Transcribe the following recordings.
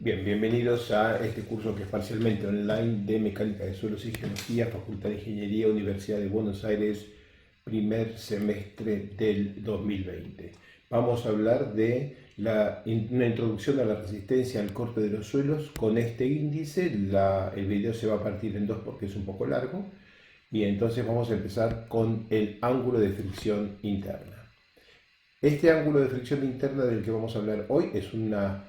Bien, bienvenidos a este curso que es parcialmente online de Mecánica de Suelos y Geología, Facultad de Ingeniería, Universidad de Buenos Aires, primer semestre del 2020. Vamos a hablar de una introducción a la resistencia al corte de los suelos con este índice. El video se va a partir en dos porque es un poco largo. Y entonces vamos a empezar con el ángulo de fricción interna. Este ángulo de fricción interna del que vamos a hablar hoy es una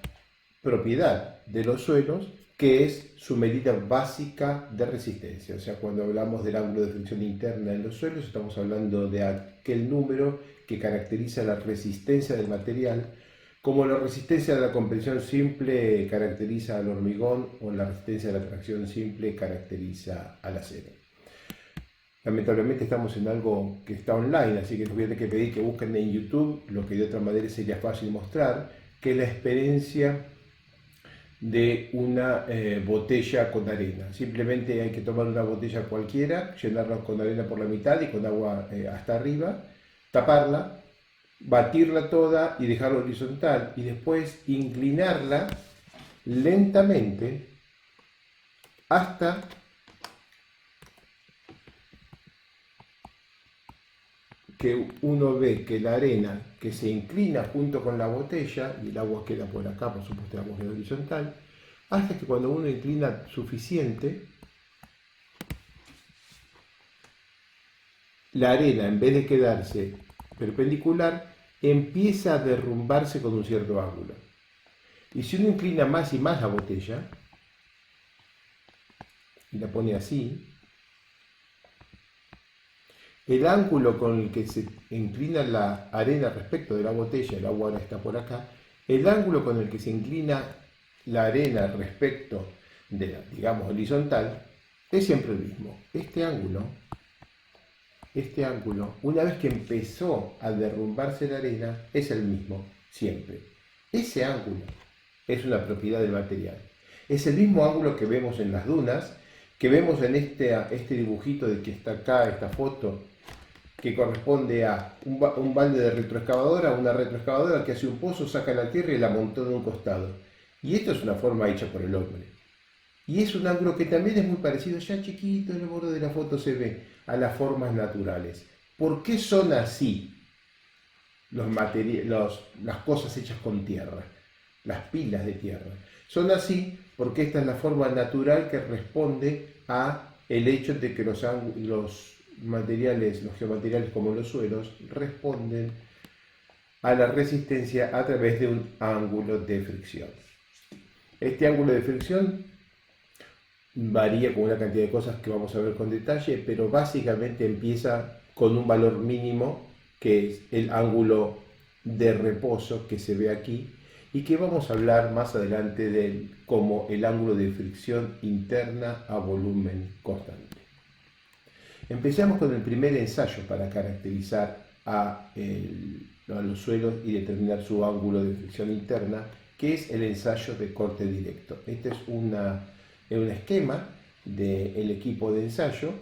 propiedad de los suelos que es su medida básica de resistencia. O sea, cuando hablamos del ángulo de fricción interna en los suelos, estamos hablando de aquel número que caracteriza la resistencia del material, como la resistencia de la compresión simple caracteriza al hormigón o la resistencia de la tracción simple caracteriza al acero. Lamentablemente estamos en algo que está online, así que les voy a tener que pedir que busquen en YouTube lo que de otra manera sería fácil mostrar, que es la experiencia de una botella con arena. Simplemente hay que tomar una botella cualquiera, llenarla con arena por la mitad y con agua hasta arriba, taparla, batirla toda y dejarla horizontal y después inclinarla lentamente hasta que uno ve que la arena que se inclina junto con la botella, y el agua queda por acá, por supuesto el agua queda horizontal, hasta que cuando uno inclina suficiente, la arena en vez de quedarse perpendicular, empieza a derrumbarse con un cierto ángulo. Y si uno inclina más y más la botella, y la pone así, el ángulo con el que se inclina la arena respecto de la botella, el agua ahora está por acá, el ángulo con el que se inclina la arena respecto de la, digamos, horizontal, es siempre el mismo. Este ángulo, una vez que empezó a derrumbarse la arena, es el mismo, siempre. Ese ángulo es una propiedad del material. Es el mismo ángulo que vemos en las dunas, que vemos en este dibujito de que está acá, esta foto, que corresponde a un balde de retroexcavadora, una retroexcavadora que hace un pozo, saca la tierra y la montó de un costado. Y esto es una forma hecha por el hombre. Y es un ángulo que también es muy parecido, ya chiquito en el borde de la foto se ve, a las formas naturales. ¿Por qué son así las cosas hechas con tierra? Las pilas de tierra. Son así porque esta es la forma natural que responde a el hecho de que los geomateriales como los suelos responden a la resistencia a través de un ángulo de fricción. Este ángulo de fricción varía con una cantidad de cosas que vamos a ver con detalle, pero básicamente empieza con un valor mínimo que es el ángulo de reposo que se ve aquí y que vamos a hablar más adelante de él como el ángulo de fricción interna a volumen constante. Empezamos con el primer ensayo para caracterizar a los suelos y determinar su ángulo de fricción interna, que es el ensayo de corte directo. Este es un esquema del equipo de ensayo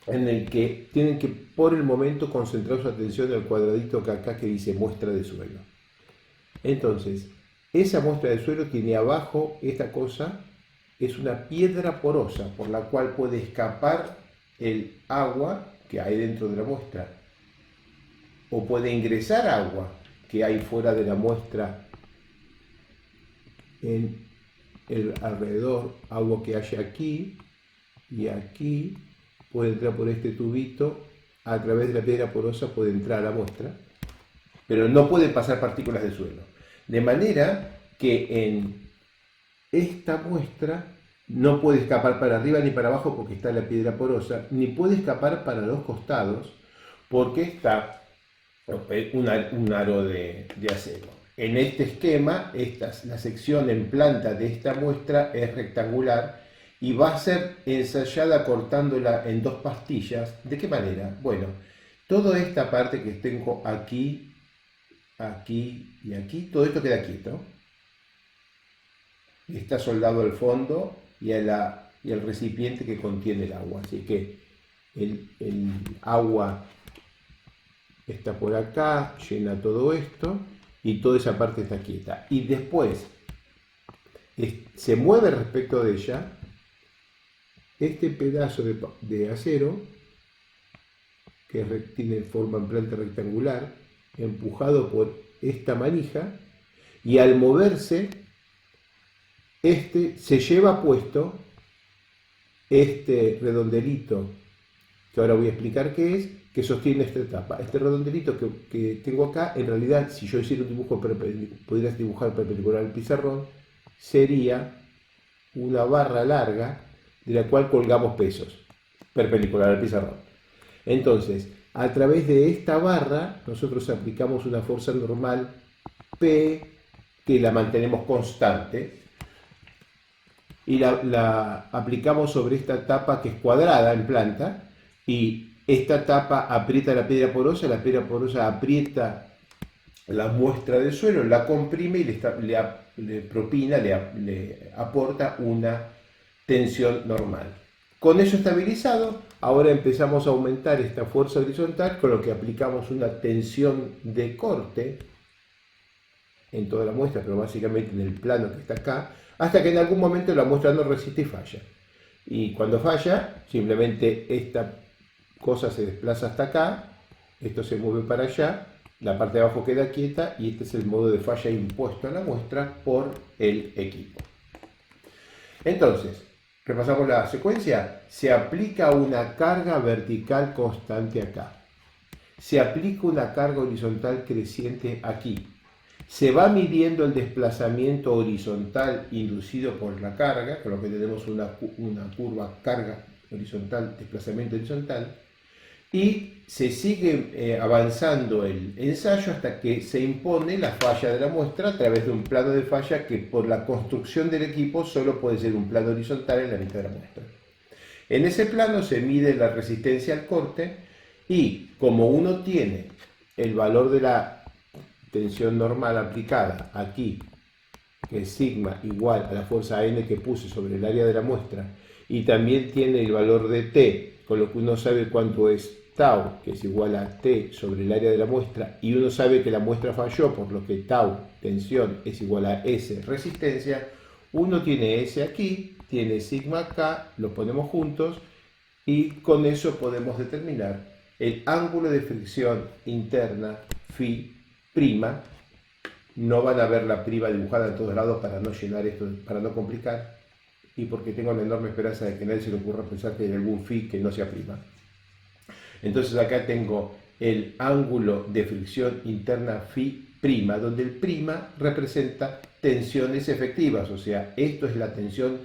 en el que tienen que por el momento concentrar su atención en el cuadradito que acá que dice muestra de suelo. Entonces, esa muestra de suelo tiene abajo esta cosa, es una piedra porosa por la cual puede escapar el agua que hay dentro de la muestra o puede ingresar agua que hay fuera de la muestra en el alrededor, agua que haya aquí y aquí, puede entrar por este tubito, a través de la piedra porosa puede entrar a la muestra, pero no pueden pasar partículas de suelo. De manera que en esta muestra no puede escapar para arriba ni para abajo porque está la piedra porosa, ni puede escapar para los costados porque está un aro de acero. En este esquema, la sección en planta de esta muestra es rectangular y va a ser ensayada cortándola en dos pastillas. ¿De qué manera? Bueno, toda esta parte que tengo aquí, aquí y aquí, todo esto queda quieto. Está soldado al fondo y al recipiente que contiene el agua. Así que el agua está por acá, llena todo esto y toda esa parte está quieta. Y después, se mueve respecto de ella este pedazo de acero, que tiene forma en planta rectangular, empujado por esta manija, y al moverse, se lleva puesto este redondelito, que ahora voy a explicar qué es, que sostiene esta tapa. Este redondelito que tengo acá, en realidad, si yo hiciera un dibujo, pudieras dibujar perpendicular al pizarrón, sería una barra larga de la cual colgamos pesos, perpendicular al pizarrón. Entonces, a través de esta barra, nosotros aplicamos una fuerza normal P, que la mantenemos constante, y la aplicamos sobre esta tapa que es cuadrada en planta, y esta tapa aprieta la piedra porosa aprieta la muestra del suelo, la comprime y le aporta una tensión normal. Con eso estabilizado, ahora empezamos a aumentar esta fuerza horizontal, con lo que aplicamos una tensión de corte en toda la muestra, pero básicamente en el plano que está acá, hasta que en algún momento la muestra no resiste y falla. Y cuando falla, simplemente esta cosa se desplaza hasta acá, esto se mueve para allá, la parte de abajo queda quieta, y este es el modo de falla impuesto a la muestra por el equipo. Entonces, repasamos la secuencia. Se aplica una carga vertical constante acá. Se aplica una carga horizontal creciente aquí. Se va midiendo el desplazamiento horizontal inducido por la carga, con lo que tenemos una curva carga horizontal, desplazamiento horizontal, y se sigue avanzando el ensayo hasta que se impone la falla de la muestra a través de un plano de falla que por la construcción del equipo solo puede ser un plano horizontal en la mitad de la muestra. En ese plano se mide la resistencia al corte, y como uno tiene el valor de la tensión normal aplicada aquí, que es sigma igual a la fuerza N que puse sobre el área de la muestra, y también tiene el valor de T, con lo que uno sabe cuánto es tau, que es igual a T sobre el área de la muestra, y uno sabe que la muestra falló, por lo que tau, tensión, es igual a S, resistencia. Uno tiene S aquí, tiene sigma acá, lo ponemos juntos, y con eso podemos determinar el ángulo de fricción interna phi prima. No van a ver la prima dibujada en todos lados para no llenar esto, para no complicar, y porque tengo la enorme esperanza de que nadie se le ocurra pensar que hay algún phi que no sea prima. Entonces acá tengo el ángulo de fricción interna phi prima, donde el prima representa tensiones efectivas, o sea, esto es la tensión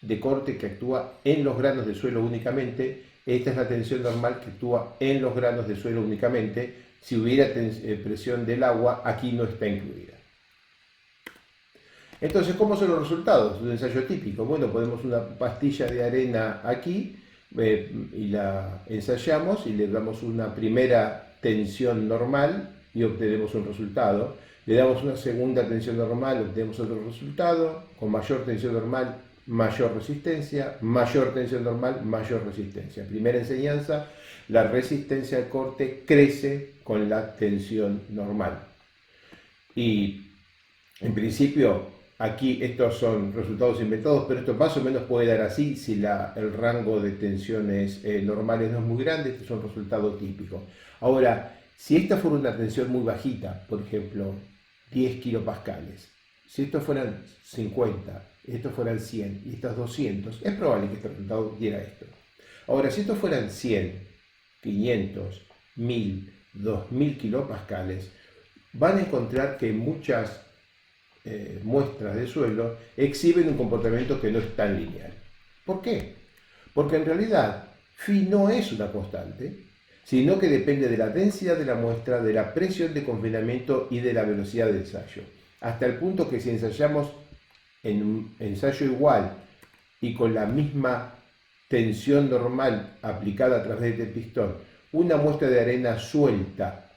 de corte que actúa en los granos de suelo únicamente, esta es la tensión normal que actúa en los granos de suelo únicamente. Si hubiera presión del agua, aquí no está incluida. Entonces, ¿cómo son los resultados de un ensayo típico? Bueno, ponemos una pastilla de arena aquí, y la ensayamos y le damos una primera tensión normal y obtenemos un resultado. Le damos una segunda tensión normal, obtenemos otro resultado. Con mayor tensión normal, mayor resistencia. Mayor tensión normal, mayor resistencia. Primera enseñanza: la resistencia al corte crece con la tensión normal. Y en principio, aquí estos son resultados inventados, pero esto más o menos puede dar así si el rango de tensiones normales no es muy grande. Este es un resultado típico. Ahora, si esta fuera una tensión muy bajita, por ejemplo 10 kilopascales, si estos fueran 50, estos fueran 100 y estos 200, es probable que este resultado diera esto. Ahora, si estos fueran 100, 500, 1000, 2000 kilopascales, van a encontrar que muchas muestras de suelo exhiben un comportamiento que no es tan lineal. ¿Por qué? Porque en realidad phi no es una constante, sino que depende de la densidad de la muestra, de la presión de confinamiento y de la velocidad de ensayo. Hasta el punto que si ensayamos en un ensayo igual y con la misma tensión normal aplicada a través del pistón, una muestra de arena suelta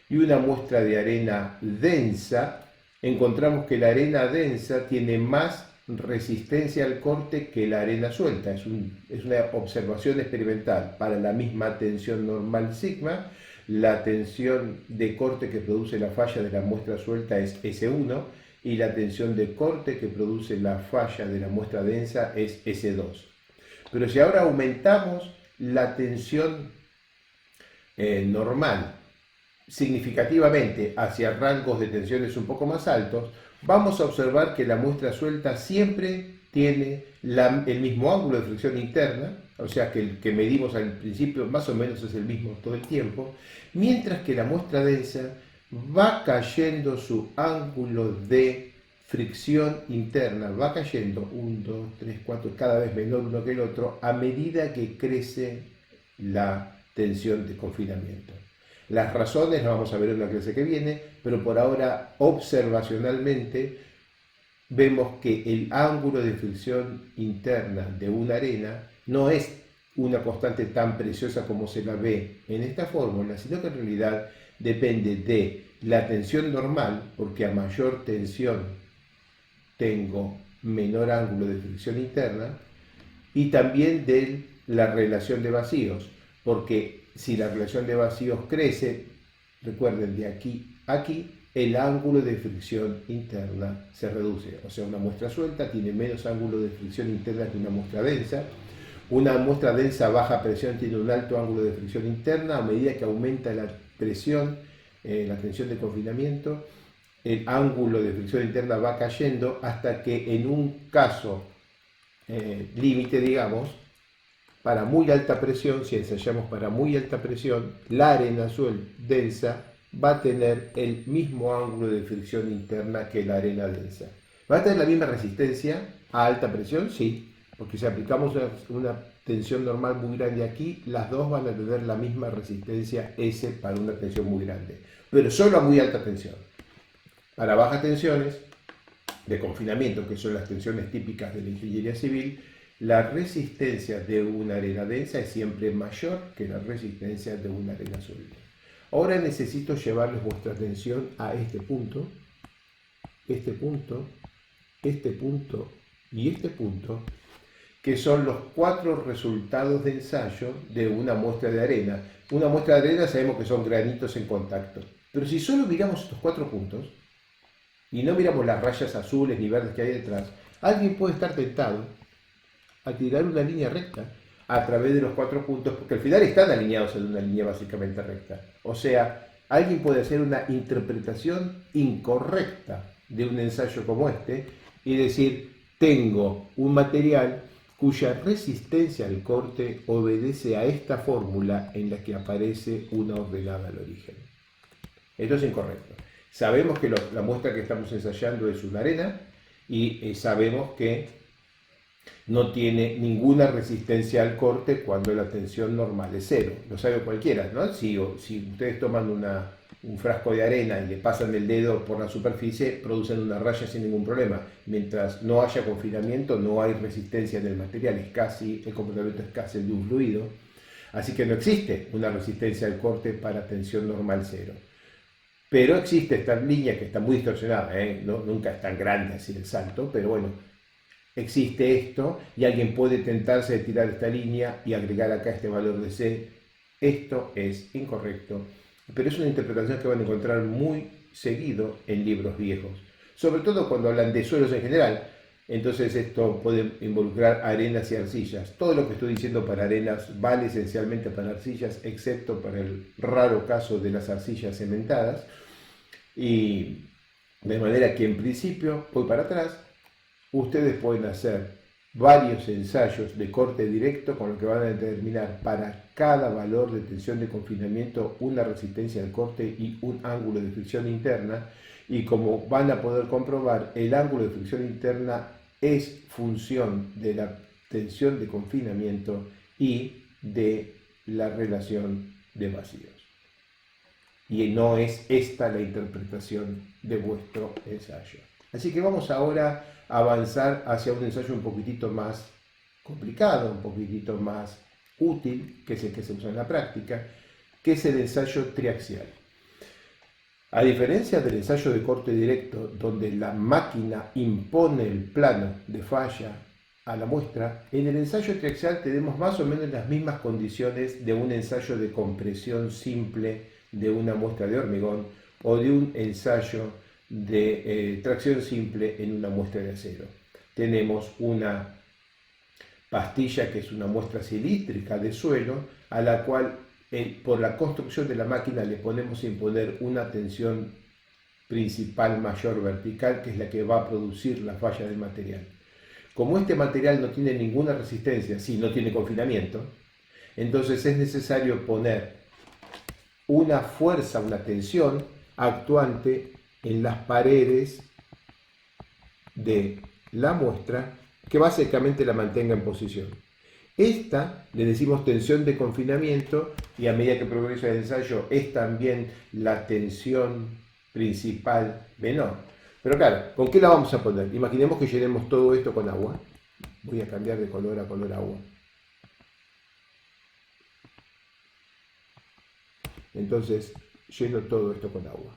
y una muestra de arena densa, encontramos que la arena densa tiene más resistencia al corte que la arena suelta. Es una observación experimental. Para la misma tensión normal sigma, la tensión de corte que produce la falla de la muestra suelta es S1, y la tensión de corte que produce la falla de la muestra densa es S2. Pero si ahora aumentamos la tensión normal significativamente hacia rangos de tensiones un poco más altos, vamos a observar que la muestra suelta siempre tiene el mismo ángulo de fricción interna, o sea que el que medimos al principio más o menos es el mismo todo el tiempo, mientras que la muestra densa va cayendo su ángulo de fricción interna, va cayendo 1, 2, 3, 4, cada vez menor uno que el otro, a medida que crece la tensión de confinamiento. Las razones las vamos a ver en la clase que viene, pero por ahora observacionalmente vemos que el ángulo de fricción interna de una arena no es una constante tan preciosa como se la ve en esta fórmula, sino que en realidad depende de la tensión normal, porque a mayor tensión tengo menor ángulo de fricción interna, y también de la relación de vacíos, porque si la relación de vacíos crece, recuerden, de aquí a aquí, el ángulo de fricción interna se reduce. O sea, una muestra suelta tiene menos ángulo de fricción interna que una muestra densa. Una muestra densa a baja presión tiene un alto ángulo de fricción interna. A medida que aumenta la presión, la tensión de confinamiento, el ángulo de fricción interna va cayendo hasta que en un caso límite, digamos, para muy alta presión, si ensayamos para muy alta presión, la arena densa va a tener el mismo ángulo de fricción interna que la arena densa. ¿Va a tener la misma resistencia a alta presión? Sí, porque si aplicamos una tensión normal muy grande aquí, las dos van a tener la misma resistencia S para una tensión muy grande, pero solo a muy alta tensión. Para bajas tensiones de confinamiento, que son las tensiones típicas de la ingeniería civil, la resistencia de una arena densa es siempre mayor que la resistencia de una arena suelta. Ahora necesito llevarles vuestra atención a este punto y este punto, que son los 4 resultados de ensayo de una muestra de arena. Una muestra de arena sabemos que son granitos en contacto, pero si solo miramos estos 4 puntos y no miramos las rayas azules ni verdes que hay detrás, alguien puede estar tentado a tirar una línea recta a través de los 4 puntos, porque al final están alineados en una línea básicamente recta. O sea, alguien puede hacer una interpretación incorrecta de un ensayo como este y decir, tengo un material cuya resistencia al corte obedece a esta fórmula en la que aparece una ordenada al origen. Esto es incorrecto. Sabemos que la muestra que estamos ensayando es una arena y sabemos que no tiene ninguna resistencia al corte cuando la tensión normal es 0. Lo sabe cualquiera, ¿no? Si ustedes toman un frasco de arena y le pasan el dedo por la superficie, producen una raya sin ningún problema. Mientras no haya confinamiento, no hay resistencia en el material, el comportamiento es casi el de un fluido. Así que no existe una resistencia al corte para tensión normal 0. Pero existe esta línea que está muy distorsionada, nunca es tan grande así el salto, pero bueno, existe esto y alguien puede tentarse de tirar esta línea y agregar acá este valor de C. Esto es incorrecto, pero es una interpretación que van a encontrar muy seguido en libros viejos, sobre todo cuando hablan de suelos en general. Entonces esto puede involucrar arenas y arcillas. Todo lo que estoy diciendo para arenas vale esencialmente para arcillas, excepto para el raro caso de las arcillas cementadas. Y de manera que en principio, voy para atrás, ustedes pueden hacer varios ensayos de corte directo con lo que van a determinar para cada valor de tensión de confinamiento una resistencia al corte y un ángulo de fricción interna, y como van a poder comprobar, el ángulo de fricción interna es función de la tensión de confinamiento y de la relación de vacíos. Y no es esta la interpretación de vuestro ensayo. Así que vamos ahora a avanzar hacia un ensayo un poquitito más complicado, un poquitito más útil, que es el que se usa en la práctica, que es el ensayo triaxial. A diferencia del ensayo de corte directo, donde la máquina impone el plano de falla a la muestra, en el ensayo triaxial tenemos más o menos las mismas condiciones de un ensayo de compresión simple de una muestra de hormigón o de un ensayo de tracción simple en una muestra de acero. Tenemos una pastilla que es una muestra cilíndrica de suelo a la cual por la construcción de la máquina le podemos imponer una tensión principal mayor vertical, que es la que va a producir la falla del material. Como este material no tiene ninguna resistencia, si no tiene confinamiento, entonces es necesario poner una fuerza, una tensión actuante en las paredes de la muestra que básicamente la mantenga en posición. Esta le decimos tensión de confinamiento, y a medida que progresa el ensayo es también la tensión principal menor. Pero claro, ¿con qué la vamos a poner? Imaginemos que llenemos todo esto con agua. Voy a cambiar de color a color agua. Entonces lleno todo esto con agua.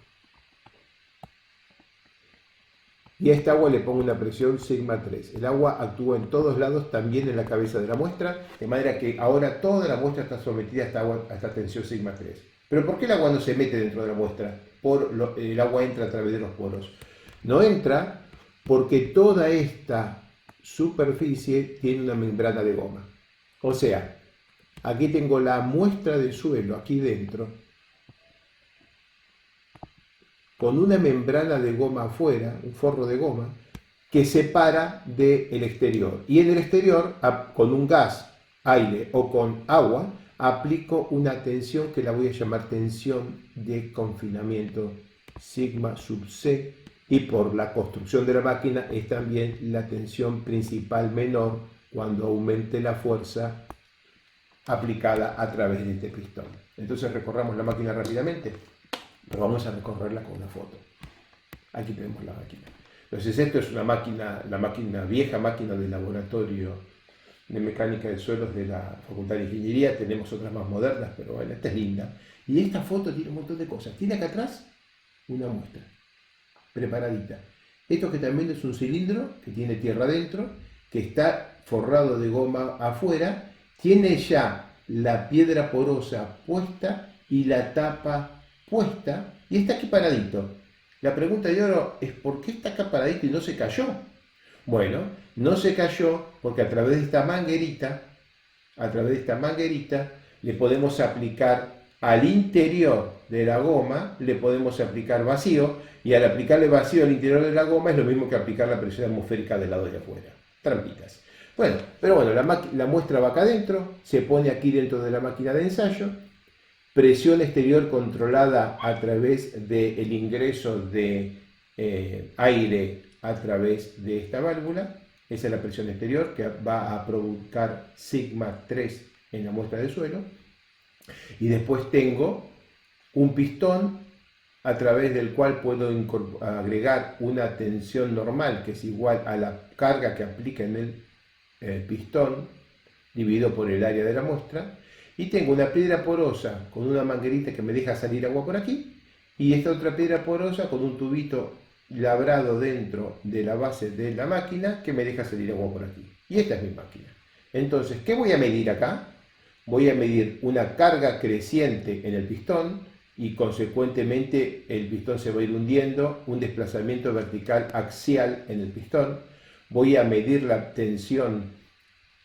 Y a esta agua le pongo una presión sigma 3. El agua actúa en todos lados, también en la cabeza de la muestra, de manera que ahora toda la muestra está sometida a esta tensión sigma 3. Pero ¿por qué el agua no se mete dentro de la muestra? El agua entra a través de los poros. No entra porque toda esta superficie tiene una membrana de goma. O sea, aquí tengo la muestra de suelo, aquí dentro, con una membrana de goma afuera, un forro de goma, que separa del exterior. Y en el exterior, con un gas, aire o con agua, aplico una tensión que la voy a llamar tensión de confinamiento sigma sub C, y por la construcción de la máquina es también la tensión principal menor cuando aumente la fuerza aplicada a través de este pistón. Entonces recorramos la máquina rápidamente. Pero vamos a recorrerla con una foto. Aquí tenemos la máquina. Entonces esto es una máquina, vieja máquina del laboratorio de mecánica de suelos de la Facultad de Ingeniería. Tenemos otras más modernas, pero bueno, esta es linda. Y esta foto tiene un montón de cosas. Tiene acá atrás una muestra preparadita. Esto que también es un cilindro que tiene tierra adentro, que está forrado de goma afuera, tiene ya la piedra porosa puesta y la tapa puesta, y está aquí paradito. La pregunta de oro es: ¿por qué está acá paradito y no se cayó? Bueno, no se cayó porque a través de esta manguerita le podemos aplicar al interior de la goma, le podemos aplicar vacío, y al aplicarle vacío al interior de la goma es lo mismo que aplicar la presión atmosférica del lado de afuera. Trampitas. Bueno, pero bueno, la muestra va acá adentro, se pone aquí dentro de la máquina de ensayo. Presión exterior controlada a través del ingreso de aire a través de esta válvula. Esa es la presión exterior que va a provocar sigma 3 en la muestra de suelo. Y después tengo un pistón a través del cual puedo agregar una tensión normal que es igual a la carga que aplica en el pistón dividido por el área de la muestra. Y tengo una piedra porosa con una manguerita que me deja salir agua por aquí, y esta otra piedra porosa con un tubito labrado dentro de la base de la máquina que me deja salir agua por aquí. Y esta es mi máquina. Entonces, ¿qué voy a medir acá? Voy a medir una carga creciente en el pistón, y consecuentemente el pistón se va a ir hundiendo, un desplazamiento vertical axial en el pistón. Voy a medir la tensión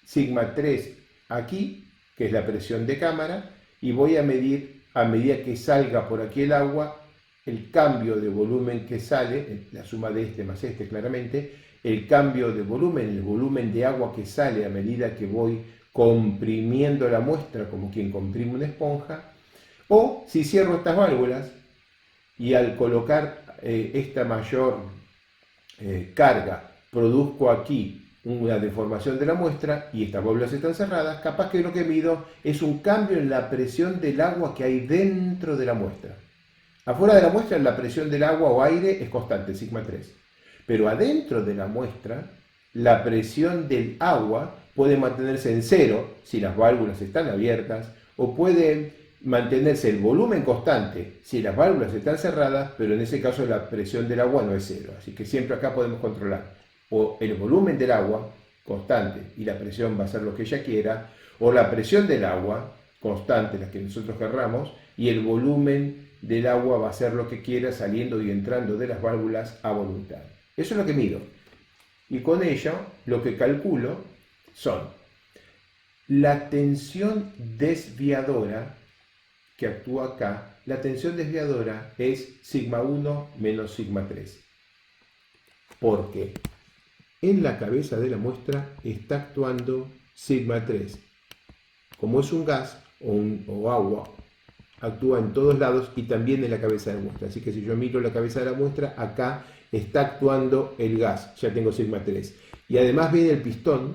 sigma 3 aquí, que es la presión de cámara, y voy a medir, a medida que salga por aquí el agua, el cambio de volumen que sale, la suma de este más este claramente, el cambio de volumen, el volumen de agua que sale a medida que voy comprimiendo la muestra, como quien comprime una esponja. O si cierro estas válvulas y al colocar esta mayor carga produzco aquí una deformación de la muestra y estas válvulas están cerradas, capaz que lo que mido es un cambio en la presión del agua que hay dentro de la muestra. Afuera de la muestra la presión del agua o aire es constante, sigma 3. Pero adentro de la muestra la presión del agua puede mantenerse en cero si las válvulas están abiertas, o puede mantenerse el volumen constante si las válvulas están cerradas, pero en ese caso la presión del agua no es cero. Así que siempre acá podemos controlar o el volumen del agua constante y la presión va a ser lo que ella quiera, o la presión del agua constante, la que nosotros querramos, y el volumen del agua va a hacer lo que quiera saliendo y entrando de las válvulas a voluntad. Eso es lo que mido. Y con ello lo que calculo son la tensión desviadora que actúa acá. La tensión desviadora es sigma 1 menos sigma 3. Porque en la cabeza de la muestra está actuando sigma 3. Como es un gas o agua, actúa en todos lados y también en la cabeza de la muestra. Así que si yo miro la cabeza de la muestra, acá está actuando el gas, ya tengo sigma 3. Y además viene el pistón,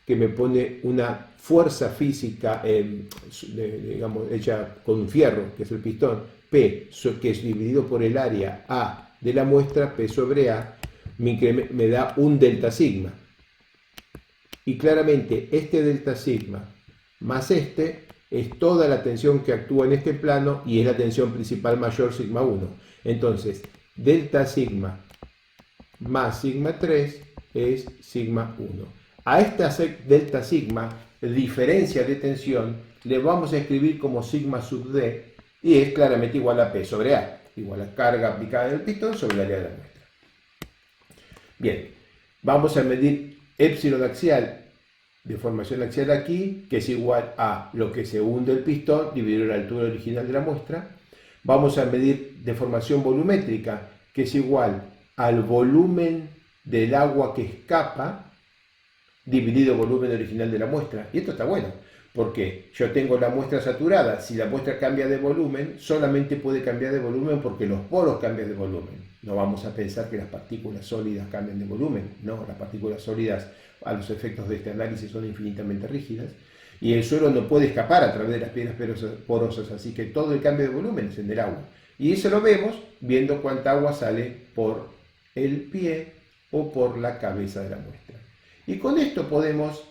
que me pone una fuerza física, digamos, hecha con un fierro, que es el pistón, P, que es dividido por el área A de la muestra, P sobre A, me da un delta sigma. Y claramente este delta sigma más este es toda la tensión que actúa en este plano y es la tensión principal mayor sigma 1. Entonces, delta sigma más sigma 3 es sigma 1. A esta delta sigma, diferencia de tensión, le vamos a escribir como sigma sub D y es claramente igual a P sobre A, igual a carga aplicada en el pistón sobre el área de la muestra. Bien, vamos a medir épsilon axial, deformación axial aquí, que es igual a lo que se hunde el pistón dividido la altura original de la muestra. Vamos a medir deformación volumétrica, que es igual al volumen del agua que escapa dividido el volumen original de la muestra. Y esto está bueno, porque yo tengo la muestra saturada. Si la muestra cambia de volumen, solamente puede cambiar de volumen porque los poros cambian de volumen. No vamos a pensar que las partículas sólidas cambian de volumen. No, las partículas sólidas a los efectos de este análisis son infinitamente rígidas. Y el suelo no puede escapar a través de las piedras porosas, así que todo el cambio de volumen es en el agua. Y eso lo vemos viendo cuánta agua sale por el pie o por la cabeza de la muestra. Y con esto podemos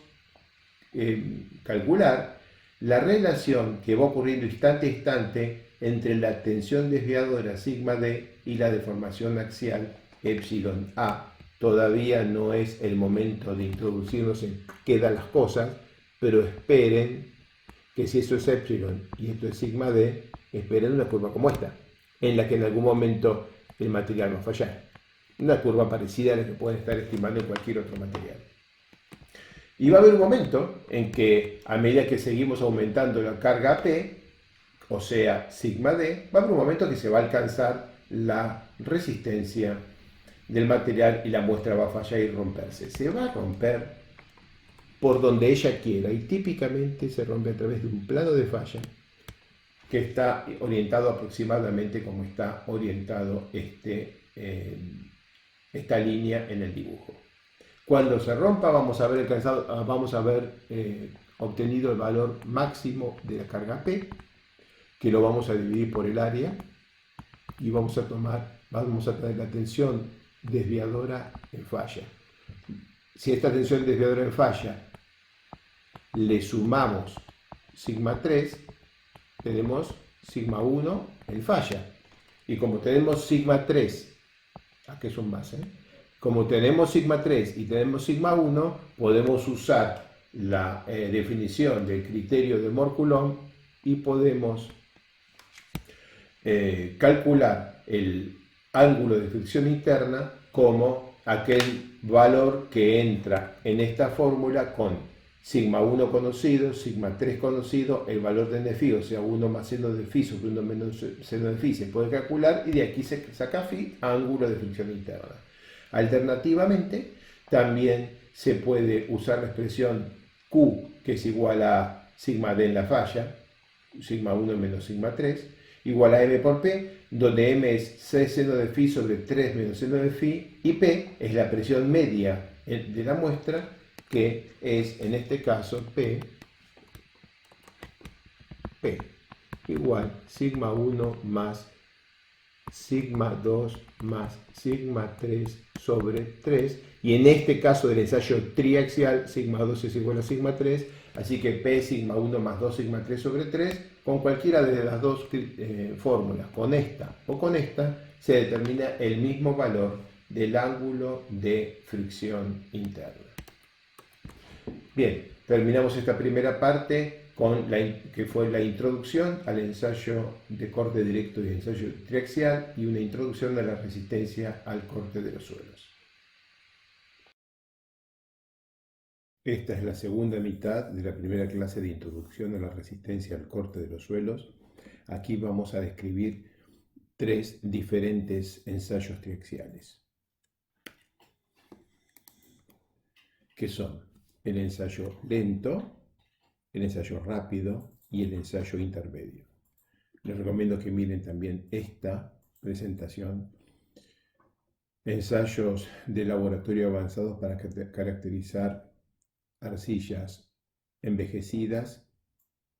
calcular la relación que va ocurriendo instante a instante entre la tensión desviadora sigma D y la deformación axial epsilon A. Todavía no es el momento de introducirnos en qué dan las cosas, pero esperen que si eso es epsilon y esto es sigma D, esperen una curva como esta, en la que en algún momento el material va a fallar. Una curva parecida a la que pueden estar estimando en cualquier otro material. Y va a haber un momento en que a medida que seguimos aumentando la carga P, o sea, sigma D, va a haber un momento que se va a alcanzar la resistencia del material y la muestra va a fallar y romperse. Se va a romper por donde ella quiera y típicamente se rompe a través de un plano de falla que está orientado aproximadamente como está orientado esta línea en el dibujo. Cuando se rompa vamos a haber obtenido el valor máximo de la carga P, que lo vamos a dividir por el área y vamos a tener la tensión desviadora en falla. Si esta tensión desviadora en falla le sumamos sigma 3, tenemos sigma 1 en falla. Y como tenemos sigma 3, aquí son más, como tenemos sigma 3 y tenemos sigma 1, podemos usar la definición del criterio de Mohr-Coulomb y podemos calcular el ángulo de fricción interna como aquel valor que entra en esta fórmula con sigma 1 conocido, sigma 3 conocido, el valor de NFI, o sea, 1 más seno de phi sobre 1 menos seno de phi se puede calcular y de aquí se saca phi, ángulo de fricción interna. Alternativamente, también se puede usar la expresión Q, que es igual a sigma D en la falla, sigma 1 menos sigma 3, igual a M por P, donde M es 6 seno de phi sobre 3 menos seno de phi, y P es la presión media de la muestra, que es, en este caso, P igual sigma 1 más sigma 2 más sigma 3 sobre 3, y en este caso del ensayo triaxial, sigma 2 es igual a sigma 3, así que P sigma 1 más 2 sigma 3 sobre 3, con cualquiera de las dos fórmulas, con esta o con esta, se determina el mismo valor del ángulo de fricción interna. Bien, terminamos esta primera parte que fue la introducción al ensayo de corte directo y ensayo triaxial y una introducción a la resistencia al corte de los suelos. Esta es la segunda mitad de la primera clase de introducción a la resistencia al corte de los suelos. Aquí vamos a describir 3 diferentes ensayos triaxiales, que son el ensayo lento, el ensayo rápido y el ensayo intermedio. Les recomiendo que miren también esta presentación. Ensayos de laboratorio avanzados para caracterizar arcillas envejecidas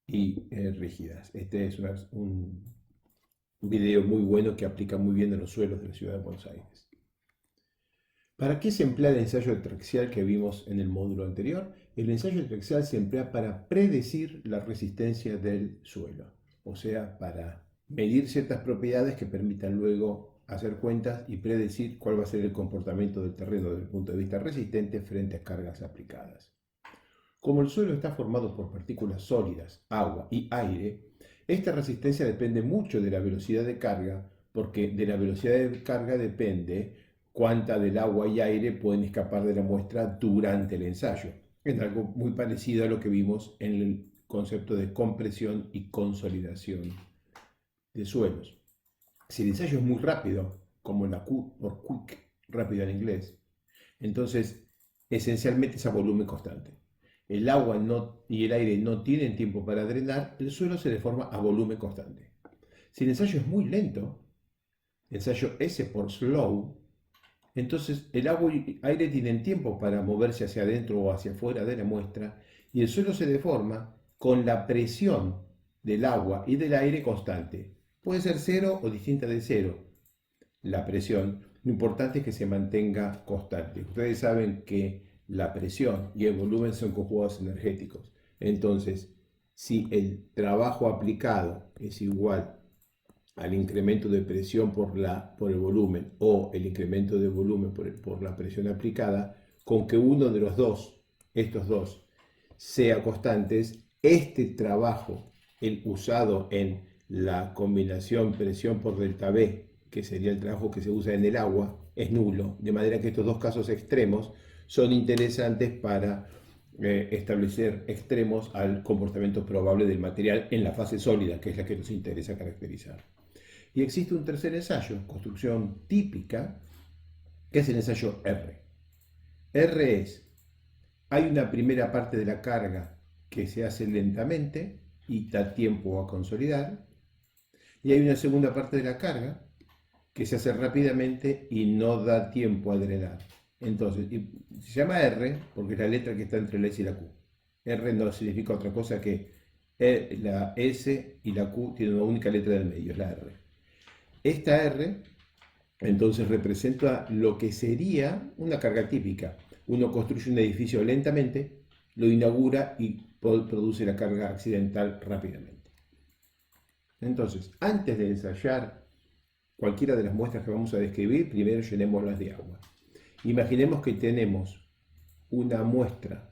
y rígidas. Este es un video muy bueno que aplica muy bien a los suelos de la ciudad de Buenos Aires. ¿Para qué se emplea el ensayo triaxial que vimos en el módulo anterior? El ensayo triaxial se emplea para predecir la resistencia del suelo, o sea, para medir ciertas propiedades que permitan luego hacer cuentas y predecir cuál va a ser el comportamiento del terreno desde el punto de vista resistente frente a cargas aplicadas. Como el suelo está formado por partículas sólidas, agua y aire, esta resistencia depende mucho de la velocidad de carga, porque de la velocidad de carga depende cuánta del agua y aire pueden escapar de la muestra durante el ensayo. Es algo muy parecido a lo que vimos en el concepto de compresión y consolidación de suelos. Si el ensayo es muy rápido, como la Q por quick, rápido en inglés, entonces esencialmente es a volumen constante. El agua y el aire no tienen tiempo para drenar, el suelo se deforma a volumen constante. Si el ensayo es muy lento, ensayo S por slow, entonces el agua y el aire tienen tiempo para moverse hacia adentro o hacia afuera de la muestra y el suelo se deforma con la presión del agua y del aire constante. Puede ser cero o distinta de cero la presión. Lo importante es que se mantenga constante. Ustedes saben que la presión y el volumen son conjugados energéticos. Entonces, si el trabajo aplicado es igual al incremento de presión por el volumen o el incremento de volumen por la presión aplicada, con que uno de estos dos, sea constantes, este trabajo, el usado en la combinación presión por delta V, que sería el trabajo que se usa en el agua, es nulo. De manera que estos dos casos extremos son interesantes para establecer extremos al comportamiento probable del material en la fase sólida, que es la que nos interesa caracterizar. Y existe un tercer ensayo, construcción típica, que es el ensayo R. R es, hay una primera parte de la carga que se hace lentamente y da tiempo a consolidar, y hay una segunda parte de la carga que se hace rápidamente y no da tiempo a drenar. Entonces, se llama R porque es la letra que está entre la S y la Q. R no significa otra cosa que la S y la Q tienen una única letra del medio, es la R. Esta R entonces representa lo que sería una carga típica. Uno construye un edificio lentamente, lo inaugura y produce la carga accidental rápidamente. Entonces, antes de ensayar cualquiera de las muestras que vamos a describir, primero llenémoslas de agua. Imaginemos que tenemos una muestra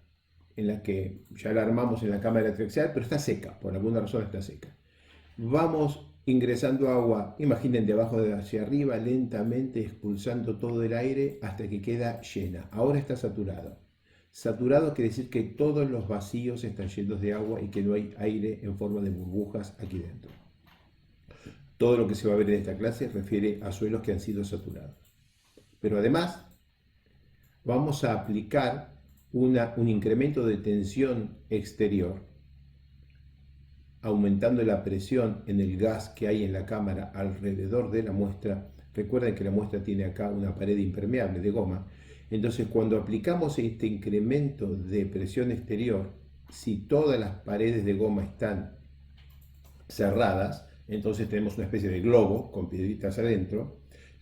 en la que ya la armamos en la cámara triaxial, pero está seca, por alguna razón está seca. Vamos ingresando agua, imaginen de abajo hacia arriba, lentamente expulsando todo el aire hasta que queda llena. Ahora está saturado. Saturado quiere decir que todos los vacíos están llenos de agua y que no hay aire en forma de burbujas aquí dentro. Todo lo que se va a ver en esta clase refiere a suelos que han sido saturados. Pero además, vamos a aplicar un incremento de tensión exterior, aumentando la presión en el gas que hay en la cámara alrededor de la muestra. Recuerden que la muestra tiene acá una pared impermeable de goma. Entonces, cuando aplicamos este incremento de presión exterior, si todas las paredes de goma están cerradas, entonces tenemos una especie de globo con piedritas adentro.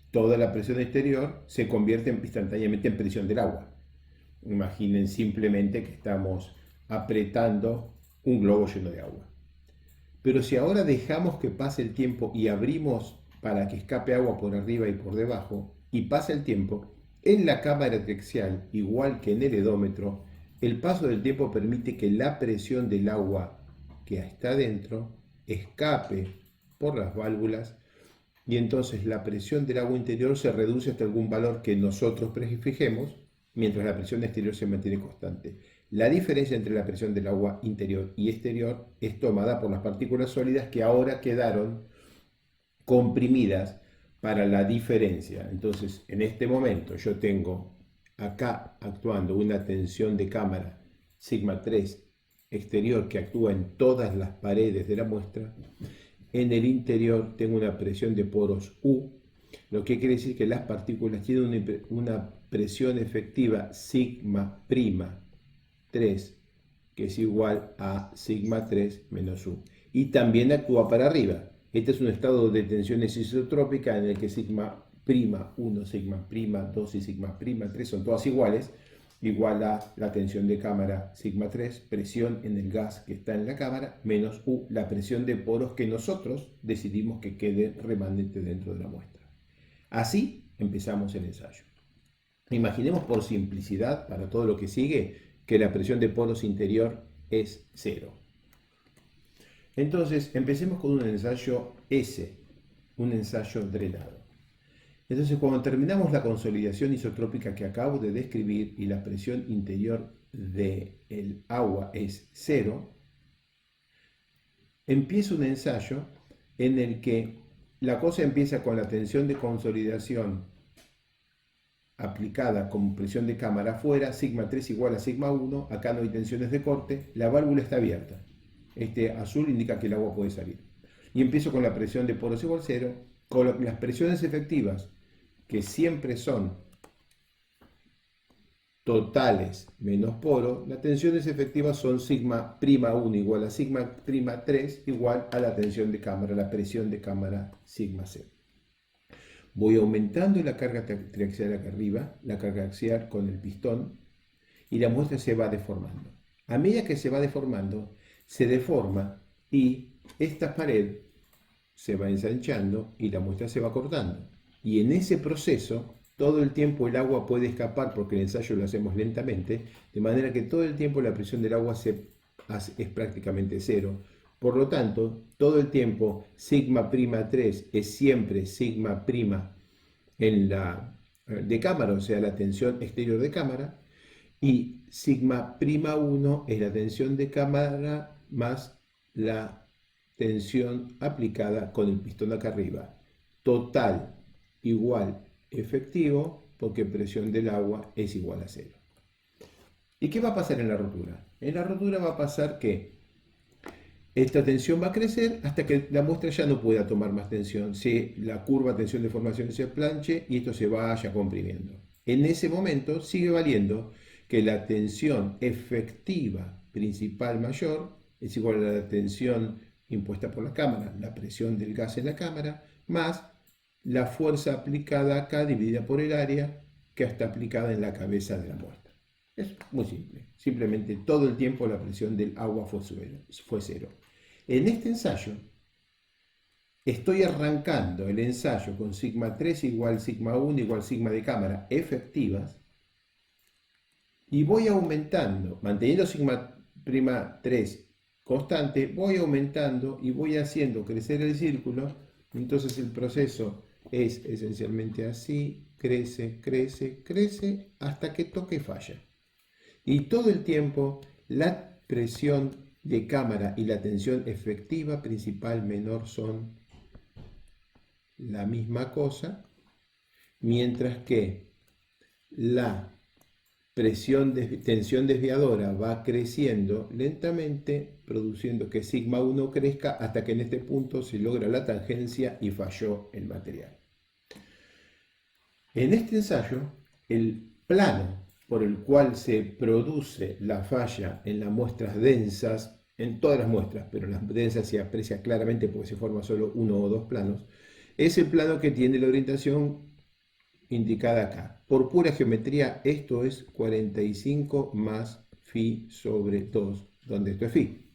Toda la presión exterior se convierte instantáneamente en presión del agua. Imaginen simplemente que estamos apretando un globo lleno de agua. Pero si ahora dejamos que pase el tiempo y abrimos para que escape agua por arriba y por debajo, y pasa el tiempo, en la cámara triaxial, igual que en el edómetro, el paso del tiempo permite que la presión del agua que está adentro escape por las válvulas y entonces la presión del agua interior se reduce hasta algún valor que nosotros prefijemos, mientras la presión exterior se mantiene constante. La diferencia entre la presión del agua interior y exterior es tomada por las partículas sólidas que ahora quedaron comprimidas para la diferencia. Entonces, en este momento yo tengo acá actuando una tensión de cámara sigma 3 exterior que actúa en todas las paredes de la muestra. En el interior tengo una presión de poros U, lo que quiere decir que las partículas tienen una presión efectiva sigma prima 3, que es igual a sigma 3 menos U. Y también actúa para arriba. Este es un estado de tensión isotrópica en el que sigma prima 1, sigma prima 2 y sigma prima 3 son todas iguales, igual a la tensión de cámara sigma 3, presión en el gas que está en la cámara, menos U, la presión de poros que nosotros decidimos que quede remanente dentro de la muestra. Así empezamos el ensayo. Imaginemos por simplicidad, para todo lo que sigue, que la presión de poros interior es 0. Entonces, empecemos con un ensayo S, un ensayo drenado. Entonces, cuando terminamos la consolidación isotrópica que acabo de describir y la presión interior del agua es 0, empieza un ensayo en el que la cosa empieza con la tensión de consolidación aplicada como presión de cámara afuera, sigma 3 igual a sigma 1, acá no hay tensiones de corte, la válvula está abierta. Este azul indica que el agua puede salir. Y empiezo con la presión de poros igual a 0, con las presiones efectivas, que siempre son totales menos poro, las tensiones efectivas son sigma prima 1 igual a sigma prima 3 igual a la tensión de cámara, la presión de cámara sigma 0. Voy aumentando la carga triaxial acá arriba, la carga axial con el pistón, y la muestra se va deformando. A medida que se va deformando, se deforma y esta pared se va ensanchando y la muestra se va cortando. Y en ese proceso, todo el tiempo el agua puede escapar porque el ensayo lo hacemos lentamente, de manera que todo el tiempo la presión del agua es prácticamente 0. Por lo tanto, todo el tiempo sigma prima 3 es siempre sigma prima en la de cámara, o sea, la tensión exterior de cámara, y sigma prima 1 es la tensión de cámara más la tensión aplicada con el pistón acá arriba. Total igual efectivo, porque presión del agua es igual a 0. ¿Y qué va a pasar en la rotura? En la rotura va a pasar que esta tensión va a crecer hasta que la muestra ya no pueda tomar más tensión. Si la curva tensión de formación se planche y esto se vaya comprimiendo. En ese momento sigue valiendo que la tensión efectiva principal mayor es igual a la tensión impuesta por la cámara, la presión del gas en la cámara, más la fuerza aplicada acá dividida por el área que está aplicada en la cabeza de la muestra. Es muy simple. Simplemente todo el tiempo la presión del agua fue 0. En este ensayo estoy arrancando el ensayo con sigma 3 igual sigma 1 igual sigma de cámara efectivas y voy aumentando, manteniendo sigma prima 3 constante, voy aumentando y voy haciendo crecer el círculo. Entonces el proceso es esencialmente así, crece, crece, crece hasta que toque falla. Y todo el tiempo la presión de cámara y la tensión efectiva principal menor son la misma cosa, mientras que la tensión desviadora va creciendo lentamente, produciendo que sigma 1 crezca hasta que en este punto se logra la tangencia y falló el material. En este ensayo, el plano por el cual se produce la falla en las muestras densas, en todas las muestras, pero en las densas se aprecia claramente porque se forma solo uno o dos planos, es el plano que tiene la orientación indicada acá. Por pura geometría, esto es 45 más phi sobre 2, donde esto es phi.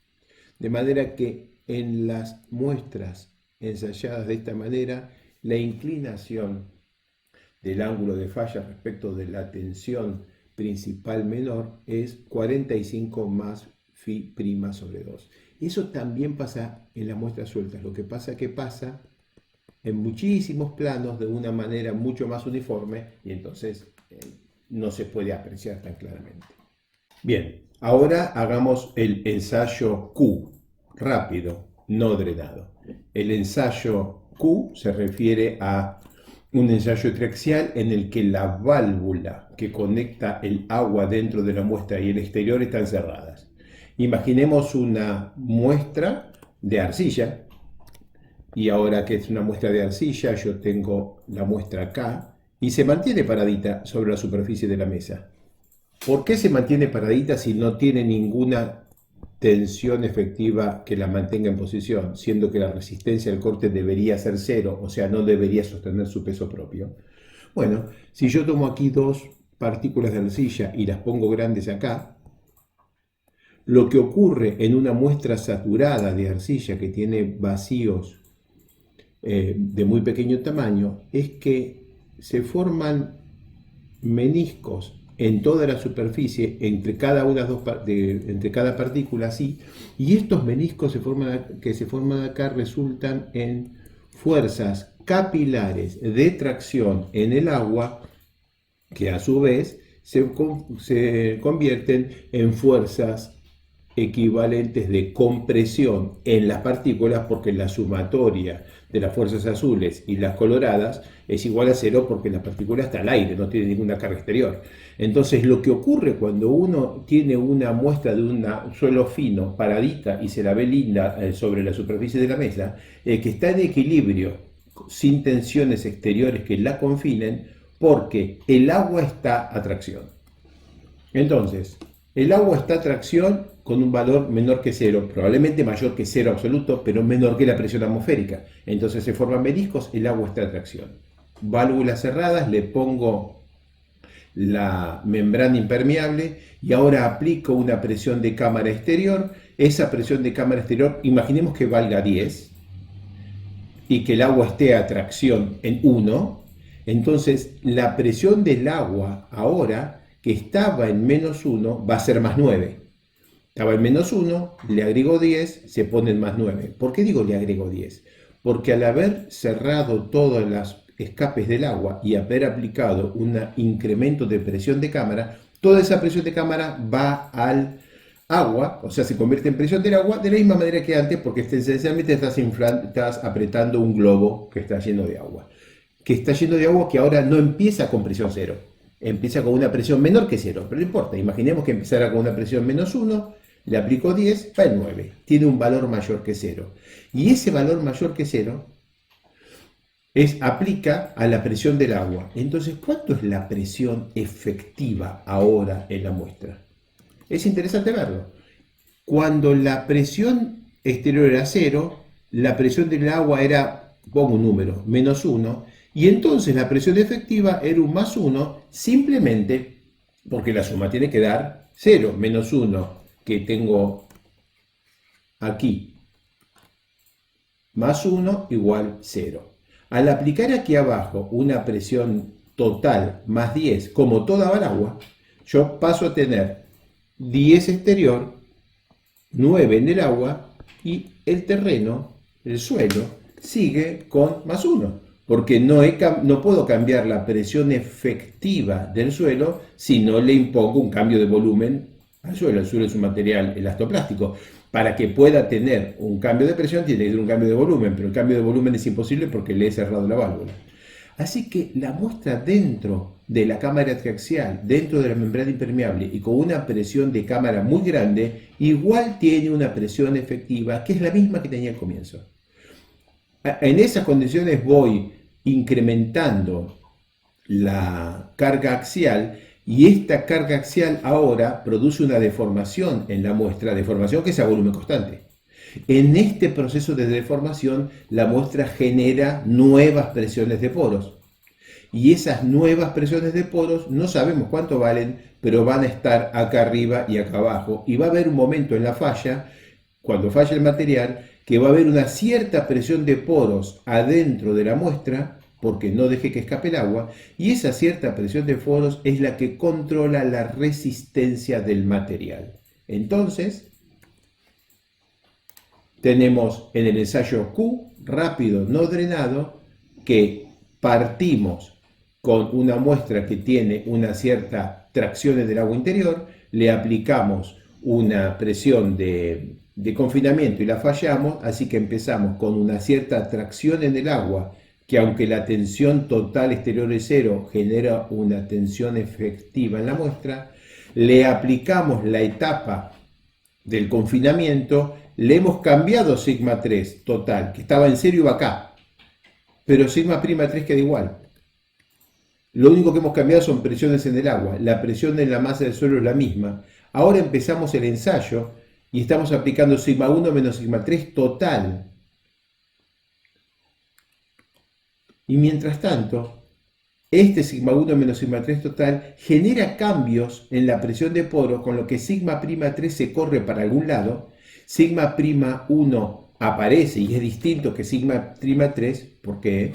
De manera que en las muestras ensayadas de esta manera, la inclinación del ángulo de falla respecto de la tensión principal menor es 45 más phi prima sobre 2. Eso también pasa en las muestras sueltas. Lo que pasa en muchísimos planos de una manera mucho más uniforme y entonces no se puede apreciar tan claramente. Bien, ahora hagamos el ensayo Q, rápido, no drenado. El ensayo Q se refiere a un ensayo triaxial en el que la válvula que conecta el agua dentro de la muestra y el exterior están cerradas. Imaginemos una muestra de arcilla, y ahora que es una muestra de arcilla, yo tengo la muestra acá, y se mantiene paradita sobre la superficie de la mesa. ¿Por qué se mantiene paradita si no tiene ninguna tensión efectiva que la mantenga en posición, siendo que la resistencia al corte debería ser cero, o sea, no debería sostener su peso propio? Bueno, si yo tomo aquí dos partículas de arcilla y las pongo grandes acá, lo que ocurre en una muestra saturada de arcilla que tiene vacíos de muy pequeño tamaño es que se forman meniscos en toda la superficie entre cada entre cada partícula así, y estos meniscos que se forman acá resultan en fuerzas capilares de tracción en el agua que a su vez se convierten en fuerzas equivalentes de compresión en las partículas, porque la sumatoria de las fuerzas azules y las coloradas es igual a cero porque la partícula está al aire, no tiene ninguna carga exterior. Entonces lo que ocurre cuando uno tiene una muestra de un suelo fino, paradita, y se la ve linda sobre la superficie de la mesa, que está en equilibrio, sin tensiones exteriores que la confinen, porque el agua está a tracción. Entonces, el agua está a tracción con un valor menor que cero, probablemente mayor que cero absoluto, pero menor que la presión atmosférica. Entonces se forman meniscos, el agua está a tracción. Válvulas cerradas, le pongo la membrana impermeable y ahora aplico una presión de cámara exterior. Esa presión de cámara exterior, imaginemos que valga 10 y que el agua esté a tracción en 1. Entonces la presión del agua ahora, que estaba en menos 1, va a ser más 9. Estaba en menos 1, le agrego 10, se pone en más 9. ¿Por qué digo le agrego 10? Porque al haber cerrado todos los escapes del agua y haber aplicado un incremento de presión de cámara, toda esa presión de cámara va al agua, o sea, se convierte en presión del agua de la misma manera que antes, porque esencialmente estás apretando un globo que está lleno de agua. Que está lleno de agua que ahora no empieza con presión cero, empieza con una presión menor que cero, pero no importa, imaginemos que empezara con una presión menos 1, le aplico 10, va en 9, tiene un valor mayor que 0. Y ese valor mayor que 0 aplica a la presión del agua. Entonces, ¿cuánto es la presión efectiva ahora en la muestra? Es interesante verlo. Cuando la presión exterior era 0, la presión del agua era, pongo un número, menos 1, y entonces la presión efectiva era un más 1, simplemente porque la suma tiene que dar 0, menos 1 que tengo aquí, más 1 igual 0. Al aplicar aquí abajo una presión total más 10, como toda va al agua, yo paso a tener 10 exterior, 9 en el agua, y el terreno, el suelo, sigue con más 1. Porque no puedo cambiar la presión efectiva del suelo si no le impongo un cambio de volumen al suelo. El suelo es un material elastoplástico. Para que pueda tener un cambio de presión tiene que tener un cambio de volumen, pero el cambio de volumen es imposible porque le he cerrado la válvula. Así que la muestra dentro de la cámara triaxial, dentro de la membrana impermeable y con una presión de cámara muy grande, igual tiene una presión efectiva que es la misma que tenía al comienzo. En esas condiciones voy incrementando la carga axial y esta carga axial ahora produce una deformación en la muestra, deformación que es a volumen constante. En este proceso de deformación la muestra genera nuevas presiones de poros y esas nuevas presiones de poros no sabemos cuánto valen, pero van a estar acá arriba y acá abajo y va a haber un momento en la falla, cuando falla el material, que va a haber una cierta presión de poros adentro de la muestra, porque no deje que escape el agua, y esa cierta presión de poros es la que controla la resistencia del material. Entonces, tenemos en el ensayo Q, rápido, no drenado, que partimos con una muestra que tiene una cierta tracción en el agua interior, le aplicamos una presión de confinamiento y la fallamos, así que empezamos con una cierta tracción en el agua, que aunque la tensión total exterior es cero, genera una tensión efectiva en la muestra, le aplicamos la etapa del confinamiento, le hemos cambiado sigma 3 total, que estaba en cero y va acá, pero sigma prima 3 queda igual. Lo único que hemos cambiado son presiones en el agua, la presión en la masa del suelo es la misma. Ahora empezamos el ensayo y estamos aplicando sigma 1 menos sigma 3 total. Y mientras tanto, este sigma 1 menos sigma 3 total genera cambios en la presión de poro, con lo que sigma prima 3 se corre para algún lado, sigma prima 1 aparece y es distinto que sigma prima 3, ¿por qué?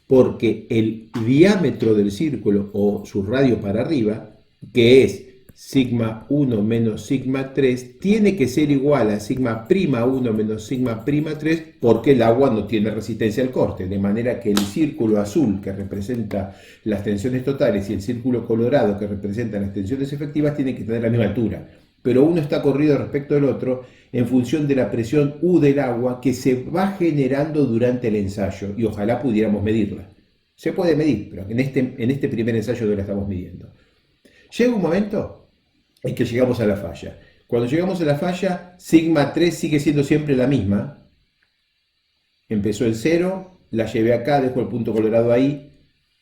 Porque el diámetro del círculo o su radio para arriba, que es sigma 1 menos sigma 3, tiene que ser igual a sigma prima 1 menos sigma prima 3 porque el agua no tiene resistencia al corte, de manera que el círculo azul que representa las tensiones totales y el círculo colorado que representa las tensiones efectivas tienen que tener la misma altura. Pero uno está corrido respecto del otro en función de la presión U del agua que se va generando durante el ensayo y ojalá pudiéramos medirla. Se puede medir, pero en este primer ensayo no la estamos midiendo. Llega un momento en que llegamos a la falla. Cuando llegamos a la falla, sigma 3 sigue siendo siempre la misma. Empezó el 0, la llevé acá, dejo el punto colorado ahí,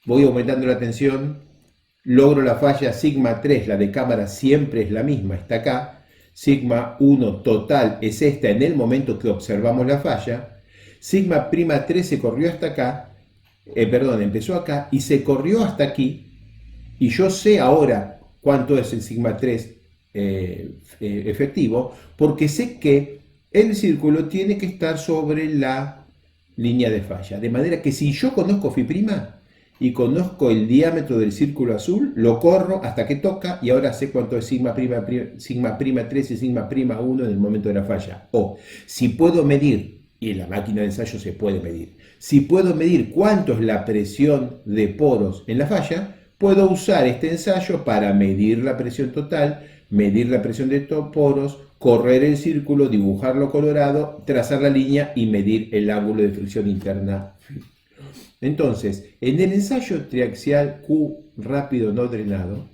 voy aumentando la tensión, logro la falla sigma 3, la de cámara siempre es la misma, está acá. Sigma 1 total es esta en el momento que observamos la falla. Sigma prima 3 se corrió hasta acá, empezó acá y se corrió hasta aquí. Y yo sé ahora cuánto es el sigma 3 efectivo, porque sé que el círculo tiene que estar sobre la línea de falla. De manera que si yo conozco φ' y conozco el diámetro del círculo azul, lo corro hasta que toca y ahora sé cuánto es sigma prima 3 y sigma prima 1 en el momento de la falla. O si puedo medir, y en la máquina de ensayo se puede medir, si puedo medir cuánto es la presión de poros en la falla, puedo usar este ensayo para medir la presión total, medir la presión de poros, correr el círculo, dibujarlo colorado, trazar la línea y medir el ángulo de fricción interna. Entonces, en el ensayo triaxial Q rápido no drenado,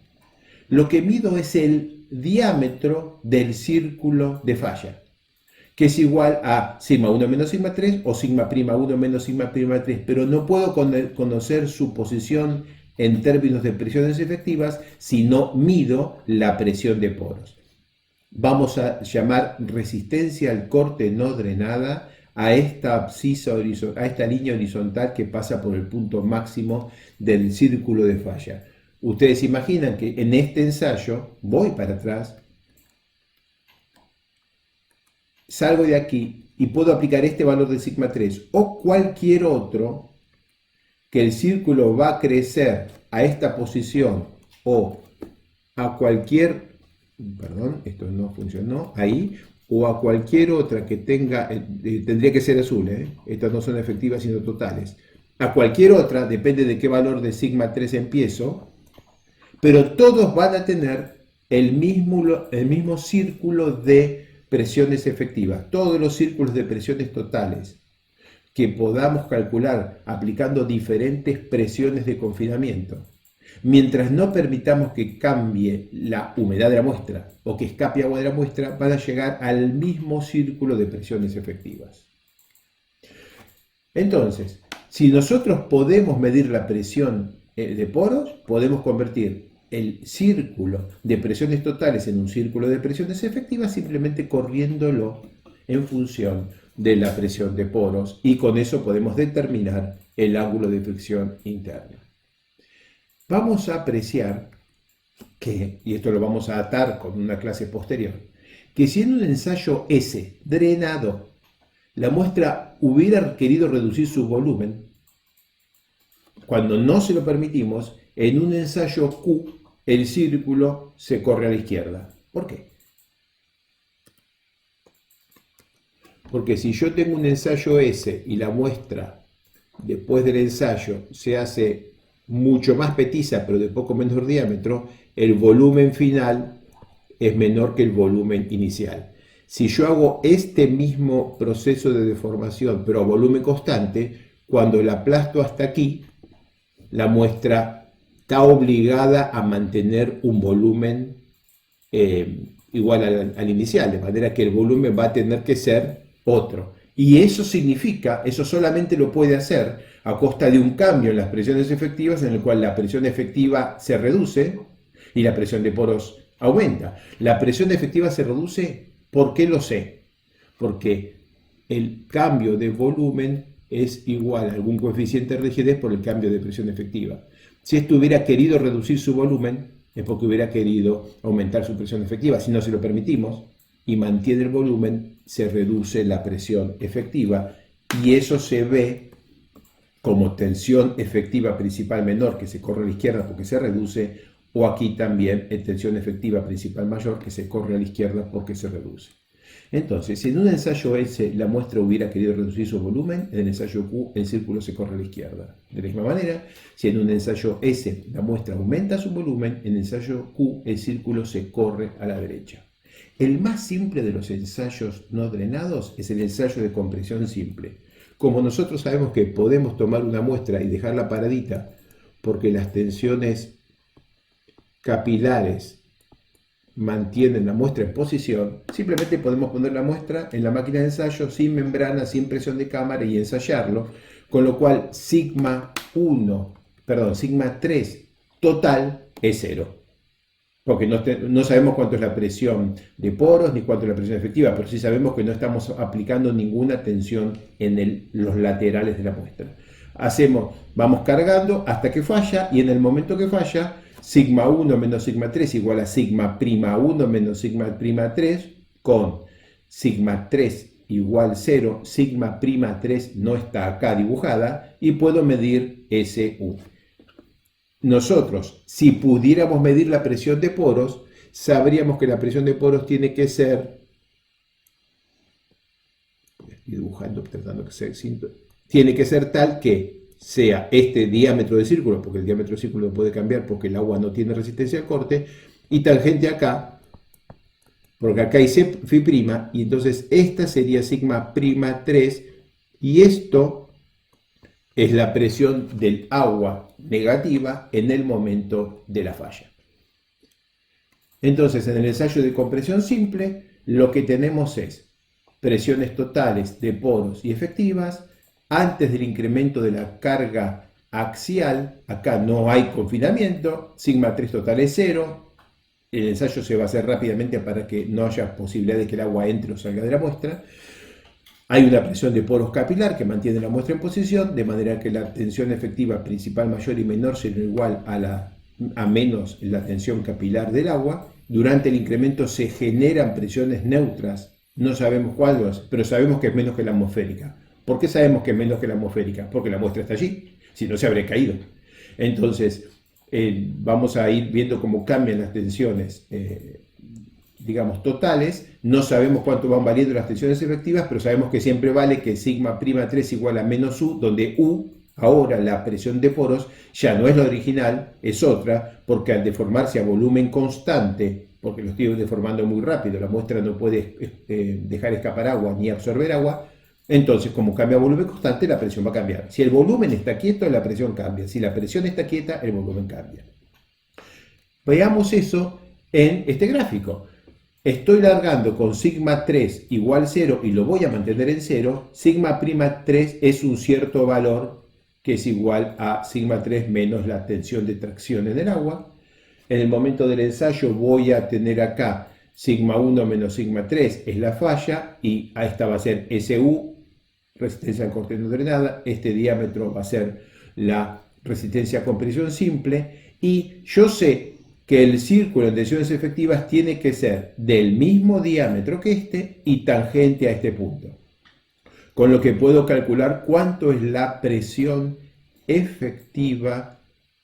lo que mido es el diámetro del círculo de falla, que es igual a sigma 1 menos sigma 3 o sigma prima 1 menos sigma prima 3, pero no puedo conocer su posición en términos de presiones efectivas si no mido la presión de poros. Vamos a llamar resistencia al corte no drenada a esta abscisa horizontal, a esta línea horizontal que pasa por el punto máximo del círculo de falla. Ustedes imaginan que en este ensayo voy para atrás, salgo de aquí y puedo aplicar este valor de sigma 3 o cualquier otro, que el círculo va a crecer a esta posición o a cualquier, perdón, esto no funcionó, ahí, o a cualquier otra que tenga, tendría que ser azul, estas no son efectivas sino totales, a cualquier otra, depende de qué valor de sigma 3 empiezo, pero todos van a tener el mismo círculo de presiones efectivas, todos los círculos de presiones totales que podamos calcular aplicando diferentes presiones de confinamiento. Mientras no permitamos que cambie la humedad de la muestra o que escape agua de la muestra, van a llegar al mismo círculo de presiones efectivas. Entonces, si nosotros podemos medir la presión de poros, podemos convertir el círculo de presiones totales en un círculo de presiones efectivas simplemente corriéndolo en función de la presión de poros y con eso podemos determinar el ángulo de fricción interna. Vamos a apreciar que, y esto lo vamos a atar con una clase posterior, que si en un ensayo S drenado la muestra hubiera querido reducir su volumen, cuando no se lo permitimos, en un ensayo Q el círculo se corre a la izquierda. ¿Por qué? Porque si yo tengo un ensayo S y la muestra después del ensayo se hace mucho más petiza, pero de poco menor diámetro, el volumen final es menor que el volumen inicial. Si yo hago este mismo proceso de deformación, pero a volumen constante, cuando la aplasto hasta aquí, la muestra está obligada a mantener un volumen igual al inicial, de manera que el volumen va a tener que ser otro. Y eso significa, eso solamente lo puede hacer a costa de un cambio en las presiones efectivas, en el cual la presión efectiva se reduce y la presión de poros aumenta. La presión efectiva se reduce, ¿por qué lo sé? Porque el cambio de volumen es igual a algún coeficiente de rigidez por el cambio de presión efectiva. Si esto hubiera querido reducir su volumen, es porque hubiera querido aumentar su presión efectiva. Si no se lo permitimos y mantiene el volumen, se reduce la presión efectiva y eso se ve como tensión efectiva principal menor que se corre a la izquierda porque se reduce, o aquí también en tensión efectiva principal mayor que se corre a la izquierda porque se reduce. Entonces, si en un ensayo S la muestra hubiera querido reducir su volumen, en el ensayo Q el círculo se corre a la izquierda. De la misma manera, si en un ensayo S la muestra aumenta su volumen, en el ensayo Q el círculo se corre a la derecha. El más simple de los ensayos no drenados es el ensayo de compresión simple. Como nosotros sabemos que podemos tomar una muestra y dejarla paradita porque las tensiones capilares mantienen la muestra en posición, simplemente podemos poner la muestra en la máquina de ensayo sin membrana, sin presión de cámara y ensayarlo, con lo cual sigma 3 total es 0. Porque no sabemos cuánto es la presión de poros ni cuánto es la presión efectiva, pero sí sabemos que no estamos aplicando ninguna tensión en los laterales de la muestra. Vamos cargando hasta que falla y en el momento que falla, sigma 1 menos sigma 3 igual a sigma prima 1 menos sigma prima 3 con sigma 3 igual 0, sigma prima 3 no está acá dibujada y puedo medir SU. Nosotros, si pudiéramos medir la presión de poros, sabríamos que la presión de poros tiene que ser, estoy dibujando, tratando que sea, tiene que ser tal que sea este diámetro de círculo, porque el diámetro de círculo no puede cambiar porque el agua no tiene resistencia al corte, y tangente acá, porque acá hay Φ', y entonces esta sería sigma prima 3, y esto es la presión del agua negativa en el momento de la falla. Entonces, en el ensayo de compresión simple, lo que tenemos es presiones totales de poros y efectivas antes del incremento de la carga axial. Acá no hay confinamiento, sigma 3 total es 0. El ensayo se va a hacer rápidamente para que no haya posibilidad de que el agua entre o salga de la muestra. Hay una presión de poros capilar que mantiene la muestra en posición, de manera que la tensión efectiva principal mayor y menor será igual a menos la tensión capilar del agua. Durante el incremento se generan presiones neutras, no sabemos cuáles, pero sabemos que es menos que la atmosférica. ¿Por qué sabemos que es menos que la atmosférica? Porque la muestra está allí, si no se habría caído. Entonces, vamos a ir viendo cómo cambian las tensiones digamos, totales. No sabemos cuánto van variando las tensiones efectivas, pero sabemos que siempre vale que sigma prima 3 igual a menos U, donde U, ahora la presión de poros, ya no es la original, es otra, porque al deformarse a volumen constante, porque lo estoy deformando muy rápido, la muestra no puede dejar escapar agua ni absorber agua, entonces como cambia a volumen constante, la presión va a cambiar. Si el volumen está quieto, la presión cambia. Si la presión está quieta, el volumen cambia. Veamos eso en este gráfico. Estoy largando con sigma 3 igual 0 y lo voy a mantener en 0. Sigma prima 3 es un cierto valor que es igual a sigma 3 menos la tensión de tracción en el agua. En el momento del ensayo voy a tener acá sigma 1 menos sigma 3 es la falla y a esta va a ser SU, resistencia al corte no drenada. Este diámetro va a ser la resistencia a compresión simple y yo sé que el círculo en tensiones efectivas tiene que ser del mismo diámetro que este y tangente a este punto. Con lo que puedo calcular cuánto es la presión efectiva,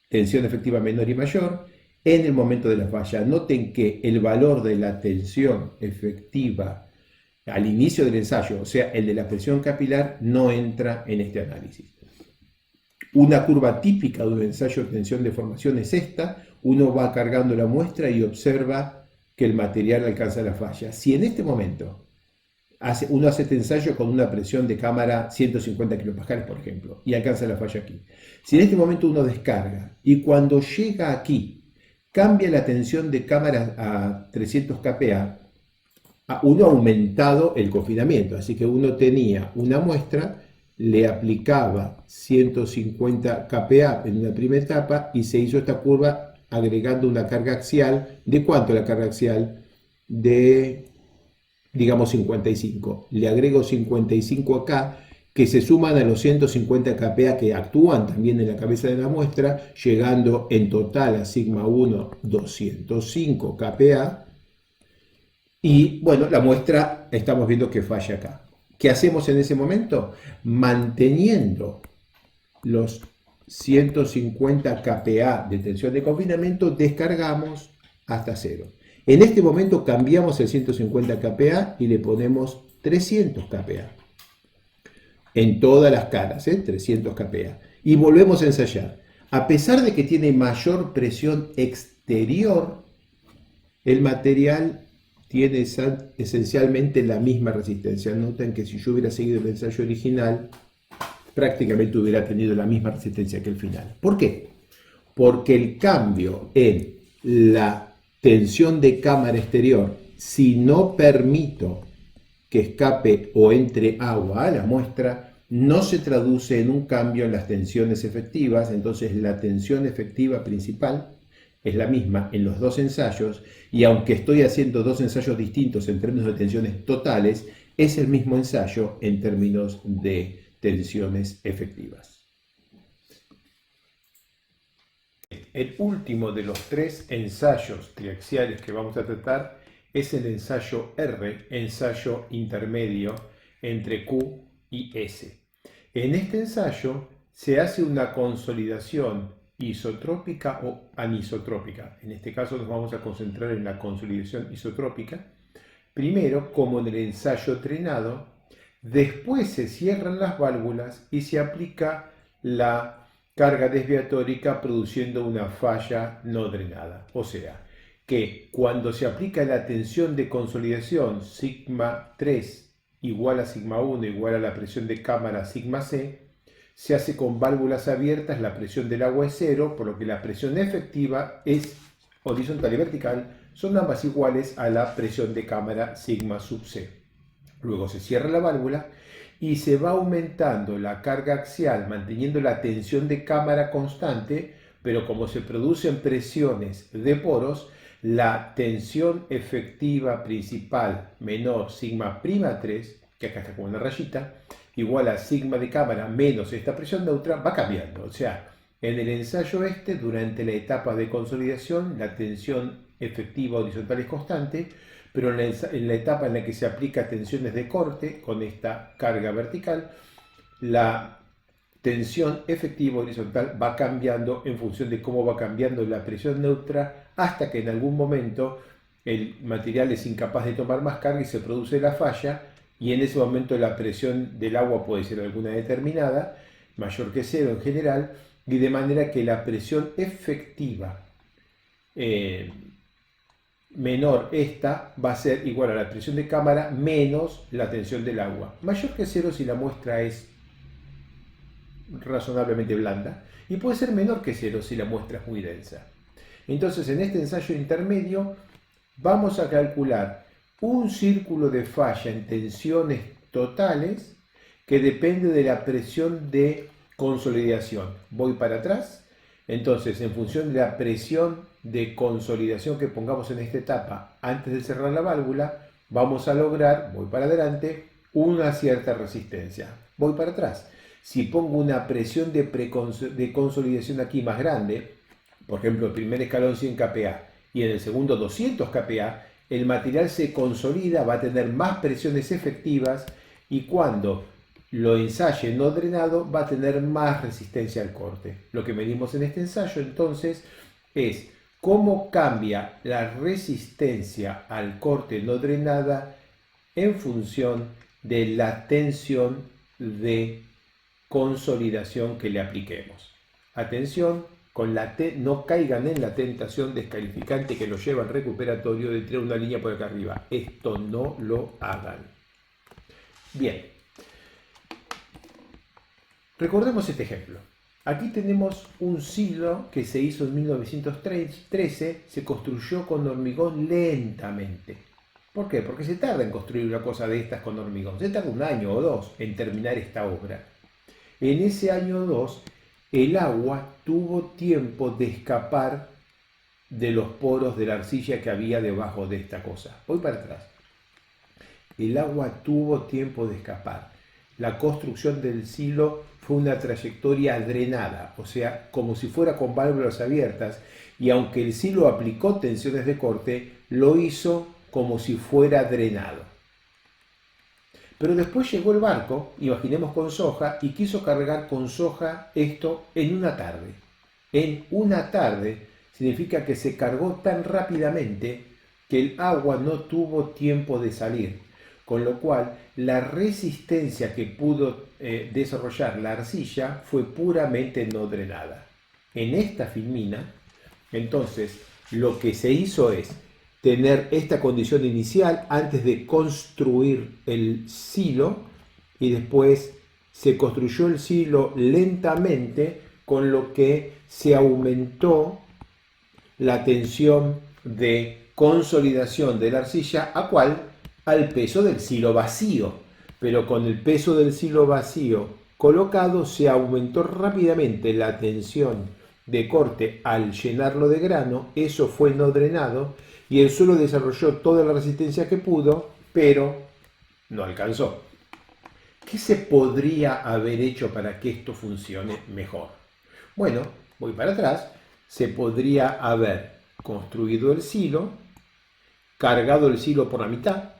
tensión efectiva menor y mayor, en el momento de la falla. Noten que el valor de la tensión efectiva al inicio del ensayo, o sea, el de la presión capilar, no entra en este análisis. Una curva típica de un ensayo de tensión de formación es esta. Uno va cargando la muestra y observa que el material alcanza la falla. Si en este momento uno hace este ensayo con una presión de cámara 150 kilopascales, por ejemplo, y alcanza la falla aquí. Si en este momento uno descarga y cuando llega aquí cambia la tensión de cámara a 300 kPa, uno ha aumentado el confinamiento, así que uno tenía una muestra, le aplicaba 150 kPa en una primera etapa y se hizo esta curva agregando una carga axial. ¿De cuánto la carga axial? De, digamos, 55. Le agrego 55 acá, que se suman a los 150 kPa que actúan también en la cabeza de la muestra, llegando en total a sigma 1 205 kPa. Y bueno, la muestra estamos viendo que falla acá. ¿Qué hacemos en ese momento? Manteniendo los 150 kPa de tensión de confinamiento, descargamos hasta cero. En este momento cambiamos el 150 kPa y le ponemos 300 kPa. En todas las caras, 300 kPa. Y volvemos a ensayar. A pesar de que tiene mayor presión exterior, el material tiene esencialmente la misma resistencia. Noten que si yo hubiera seguido el ensayo original, prácticamente hubiera tenido la misma resistencia que el final. ¿Por qué? Porque el cambio en la tensión de cámara exterior, si no permito que escape o entre agua a la muestra, no se traduce en un cambio en las tensiones efectivas. Entonces la tensión efectiva principal es la misma en los dos ensayos, y aunque estoy haciendo dos ensayos distintos en términos de tensiones totales, es el mismo ensayo en términos de tensiones efectivas. El último de los tres ensayos triaxiales que vamos a tratar es el ensayo R, ensayo intermedio entre Q y S. En este ensayo se hace una consolidación isotrópica o anisotrópica. En este caso nos vamos a concentrar en la consolidación isotrópica. Primero, como en el ensayo trenado, después se cierran las válvulas y se aplica la carga desviatórica produciendo una falla no drenada. O sea, que cuando se aplica la tensión de consolidación sigma 3 igual a sigma 1 igual a la presión de cámara sigma C, se hace con válvulas abiertas, la presión del agua es cero, por lo que la presión efectiva es horizontal y vertical, son ambas iguales a la presión de cámara sigma sub C. Luego se cierra la válvula y se va aumentando la carga axial, manteniendo la tensión de cámara constante, pero como se producen presiones de poros, la tensión efectiva principal menor sigma prima 3, que acá está como una rayita, igual a sigma de cámara menos esta presión neutra, va cambiando. O sea, en el ensayo durante la etapa de consolidación, la tensión efectiva horizontal es constante, pero en la etapa en la que se aplica tensiones de corte con esta carga vertical, la tensión efectiva horizontal va cambiando en función de cómo va cambiando la presión neutra, hasta que en algún momento el material es incapaz de tomar más carga y se produce la falla, y en ese momento la presión del agua puede ser alguna determinada, mayor que cero en general, y de manera que la presión efectiva menor esta va a ser igual a la presión de cámara menos la tensión del agua. Mayor que cero si la muestra es razonablemente blanda, y puede ser menor que cero si la muestra es muy densa. Entonces, en este ensayo intermedio vamos a calcular un círculo de falla en tensiones totales que depende de la presión de consolidación. Voy para atrás, entonces en función de la presión de consolidación que pongamos en esta etapa antes de cerrar la válvula, vamos a lograr, voy para adelante, una cierta resistencia. Voy para atrás. Si pongo una presión de consolidación aquí más grande, por ejemplo, el primer escalón 100 kPa y en el segundo 200 kPa, el material se consolida, va a tener más presiones efectivas, y cuando lo ensaye no drenado va a tener más resistencia al corte. Lo que medimos en este ensayo entonces es cómo cambia la resistencia al corte no drenada en función de la tensión de consolidación que le apliquemos. Atención, no caigan en la tentación descalificante que los lleva al recuperatorio de tirar una línea por acá arriba. Esto no lo hagan. Bien, recordemos este ejemplo. Aquí tenemos un silo que se hizo en 1913, se construyó con hormigón lentamente. ¿Por qué? Porque se tarda en construir una cosa de estas con hormigón. Se tarda 1 año o 2 en terminar esta obra. En ese año o 2, el agua tuvo tiempo de escapar de los poros de la arcilla que había debajo de esta cosa. Voy para atrás. El agua tuvo tiempo de escapar. La construcción del silo fue una trayectoria drenada, o sea, como si fuera con válvulas abiertas, y aunque el silo aplicó tensiones de corte, lo hizo como si fuera drenado. Pero después llegó el barco, imaginemos con soja, y quiso cargar con soja esto en una tarde. En una tarde significa que se cargó tan rápidamente que el agua no tuvo tiempo de salir, con lo cual la resistencia que pudo desarrollar la arcilla fue puramente no drenada. En esta filmina, entonces, lo que se hizo es tener esta condición inicial antes de construir el silo, y después se construyó el silo lentamente, con lo que se aumentó la tensión de consolidación de la arcilla al peso del silo vacío. Pero con el peso del silo vacío colocado se aumentó rápidamente la tensión de corte al llenarlo de grano. Eso fue no drenado y el suelo desarrolló toda la resistencia que pudo, pero no alcanzó. ¿Qué se podría haber hecho para que esto funcione mejor? Bueno, voy para atrás. Se podría haber construido el silo, cargado el silo por la mitad,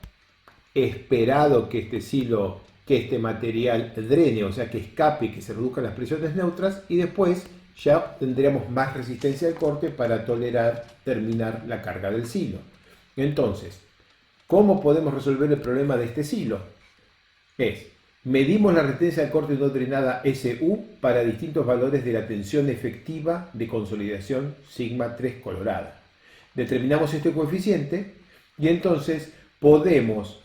esperado que este material drene, o sea que escape y que se reduzcan las presiones neutras, y después ya tendríamos más resistencia al corte para terminar la carga del silo. Entonces, ¿cómo podemos resolver el problema de este silo? Medimos la resistencia al corte no drenada SU para distintos valores de la tensión efectiva de consolidación sigma 3 colorada. Determinamos este coeficiente y entonces podemos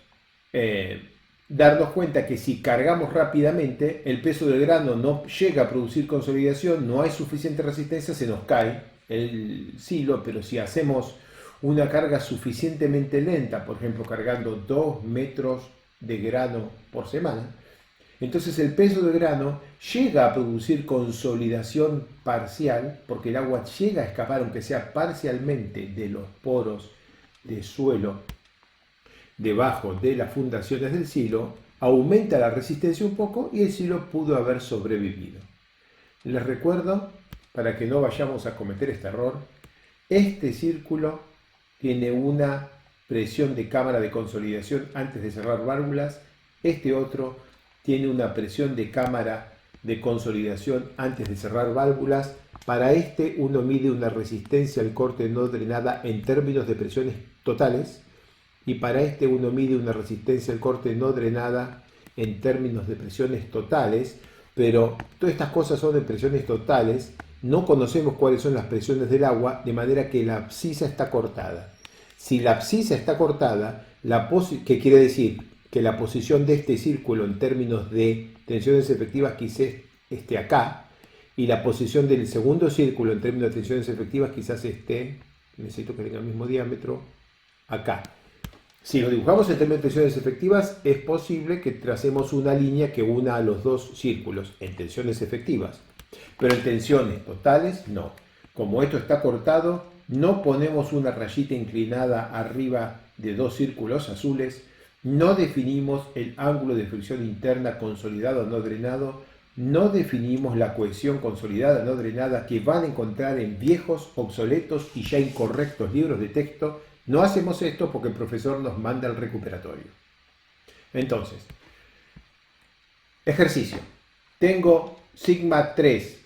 darnos cuenta que si cargamos rápidamente, el peso del grano no llega a producir consolidación, no hay suficiente resistencia, se nos cae el silo. Pero si hacemos una carga suficientemente lenta, por ejemplo cargando 2 metros de grano por semana, entonces el peso del grano llega a producir consolidación parcial, porque el agua llega a escapar, aunque sea parcialmente, de los poros de suelo debajo de las fundaciones del silo, aumenta la resistencia un poco y el silo pudo haber sobrevivido. Les recuerdo, para que no vayamos a cometer este error, este círculo tiene una presión de cámara de consolidación antes de cerrar válvulas, este otro tiene una presión de cámara de consolidación antes de cerrar válvulas. Para este uno mide una resistencia al corte no drenada en términos de presiones totales, y para este uno mide una resistencia al corte no drenada en términos de presiones totales. Pero todas estas cosas son de presiones totales, no conocemos cuáles son las presiones del agua, de manera que la abscisa está cortada. Si la abscisa está cortada, ¿qué quiere decir? Que la posición de este círculo en términos de tensiones efectivas quizás esté acá, y la posición del segundo círculo en términos de tensiones efectivas quizás esté, necesito que tenga el mismo diámetro, acá. Si lo dibujamos en términos de tensiones efectivas, es posible que tracemos una línea que una a los dos círculos en tensiones efectivas, pero en tensiones totales no. Como esto está cortado, no ponemos una rayita inclinada arriba de dos círculos azules, no definimos el ángulo de fricción interna consolidado no drenado, no definimos la cohesión consolidada no drenada que van a encontrar en viejos, obsoletos y ya incorrectos libros de texto. No hacemos esto porque el profesor nos manda al recuperatorio. Entonces, ejercicio. Tengo sigma 3,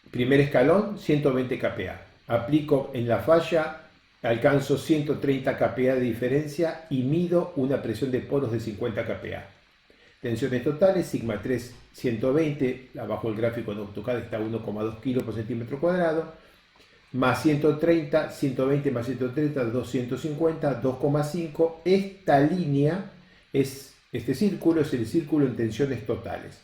primer escalón, 120 kPa. Aplico en la falla alcanzo 130 kPa de diferencia y mido una presión de poros de 50 kPa. Tensiones totales, sigma 3, 120, abajo el gráfico de AutoCAD está 1,2 kg por centímetro cuadrado, más 130, 120 más 130, 250, 2,5. Esta línea este círculo es el círculo en tensiones totales.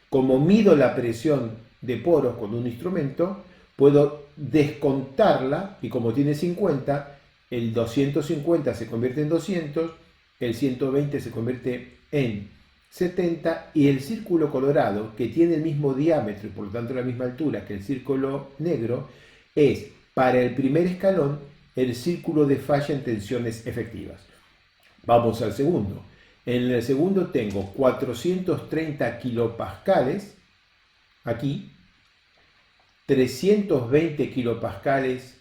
Como mido la presión de poros con un instrumento, puedo descontarla y como tiene 50, el 250 se convierte en 200, el 120 se convierte en 70 y el círculo colorado, que tiene el mismo diámetro y por lo tanto la misma altura que el círculo negro, es para el primer escalón el círculo de falla en tensiones efectivas. Vamos al segundo. En el segundo tengo 430 kilopascales aquí, 320 kilopascales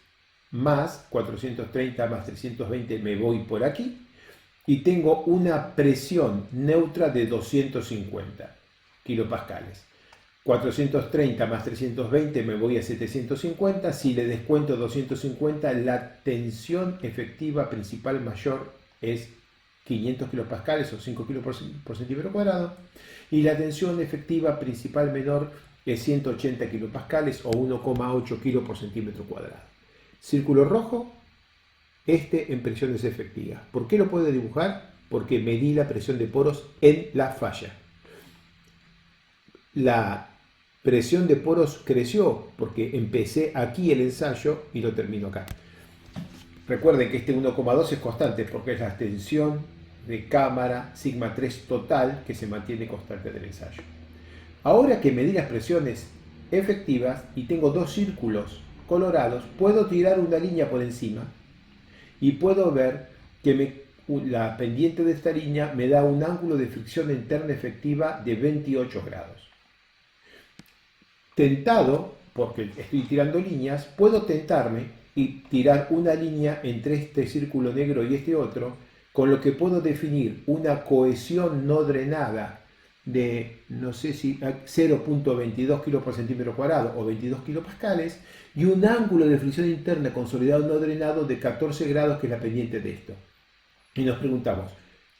más 430 más 320 me voy por aquí y tengo una presión neutra de 250 kilopascales. 430 más 320 me voy a 750, si le descuento 250 la tensión efectiva principal mayor es 500 kilopascales o 5 kilos por centímetro cuadrado y la tensión efectiva principal menor es 180 kilopascales o 1,8 kilos por centímetro cuadrado. Círculo rojo, en presiones efectivas. ¿Por qué lo puedo dibujar? Porque medí la presión de poros en la falla. La presión de poros creció porque empecé aquí el ensayo y lo termino acá. Recuerden que este 1,2 es constante porque es la tensión de cámara sigma 3 total que se mantiene constante del ensayo. Ahora que medí las presiones efectivas y tengo dos círculos colorados, puedo tirar una línea por encima y puedo ver que la pendiente de esta línea me da un ángulo de fricción interna efectiva de 28 grados. Tentado, porque estoy tirando líneas, puedo tentarme y tirar una línea entre este círculo negro y este otro, con lo que puedo definir una cohesión no drenada de, no sé si 0,22 kilos por centímetro cuadrado o 22 kilopascales y un ángulo de fricción interna consolidado no drenado de 14 grados, que es la pendiente de esto. Y nos preguntamos,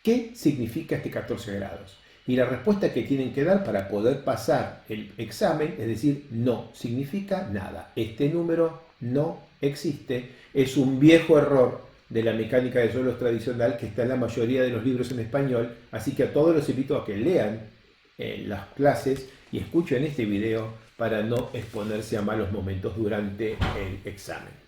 ¿qué significa este 14 grados? Y la respuesta que tienen que dar para poder pasar el examen es decir, no significa nada. Este número no existe, es un viejo error de la mecánica de suelos tradicional que está en la mayoría de los libros en español, así que a todos los invito a que lean las clases y escuchen este video para no exponerse a malos momentos durante el examen.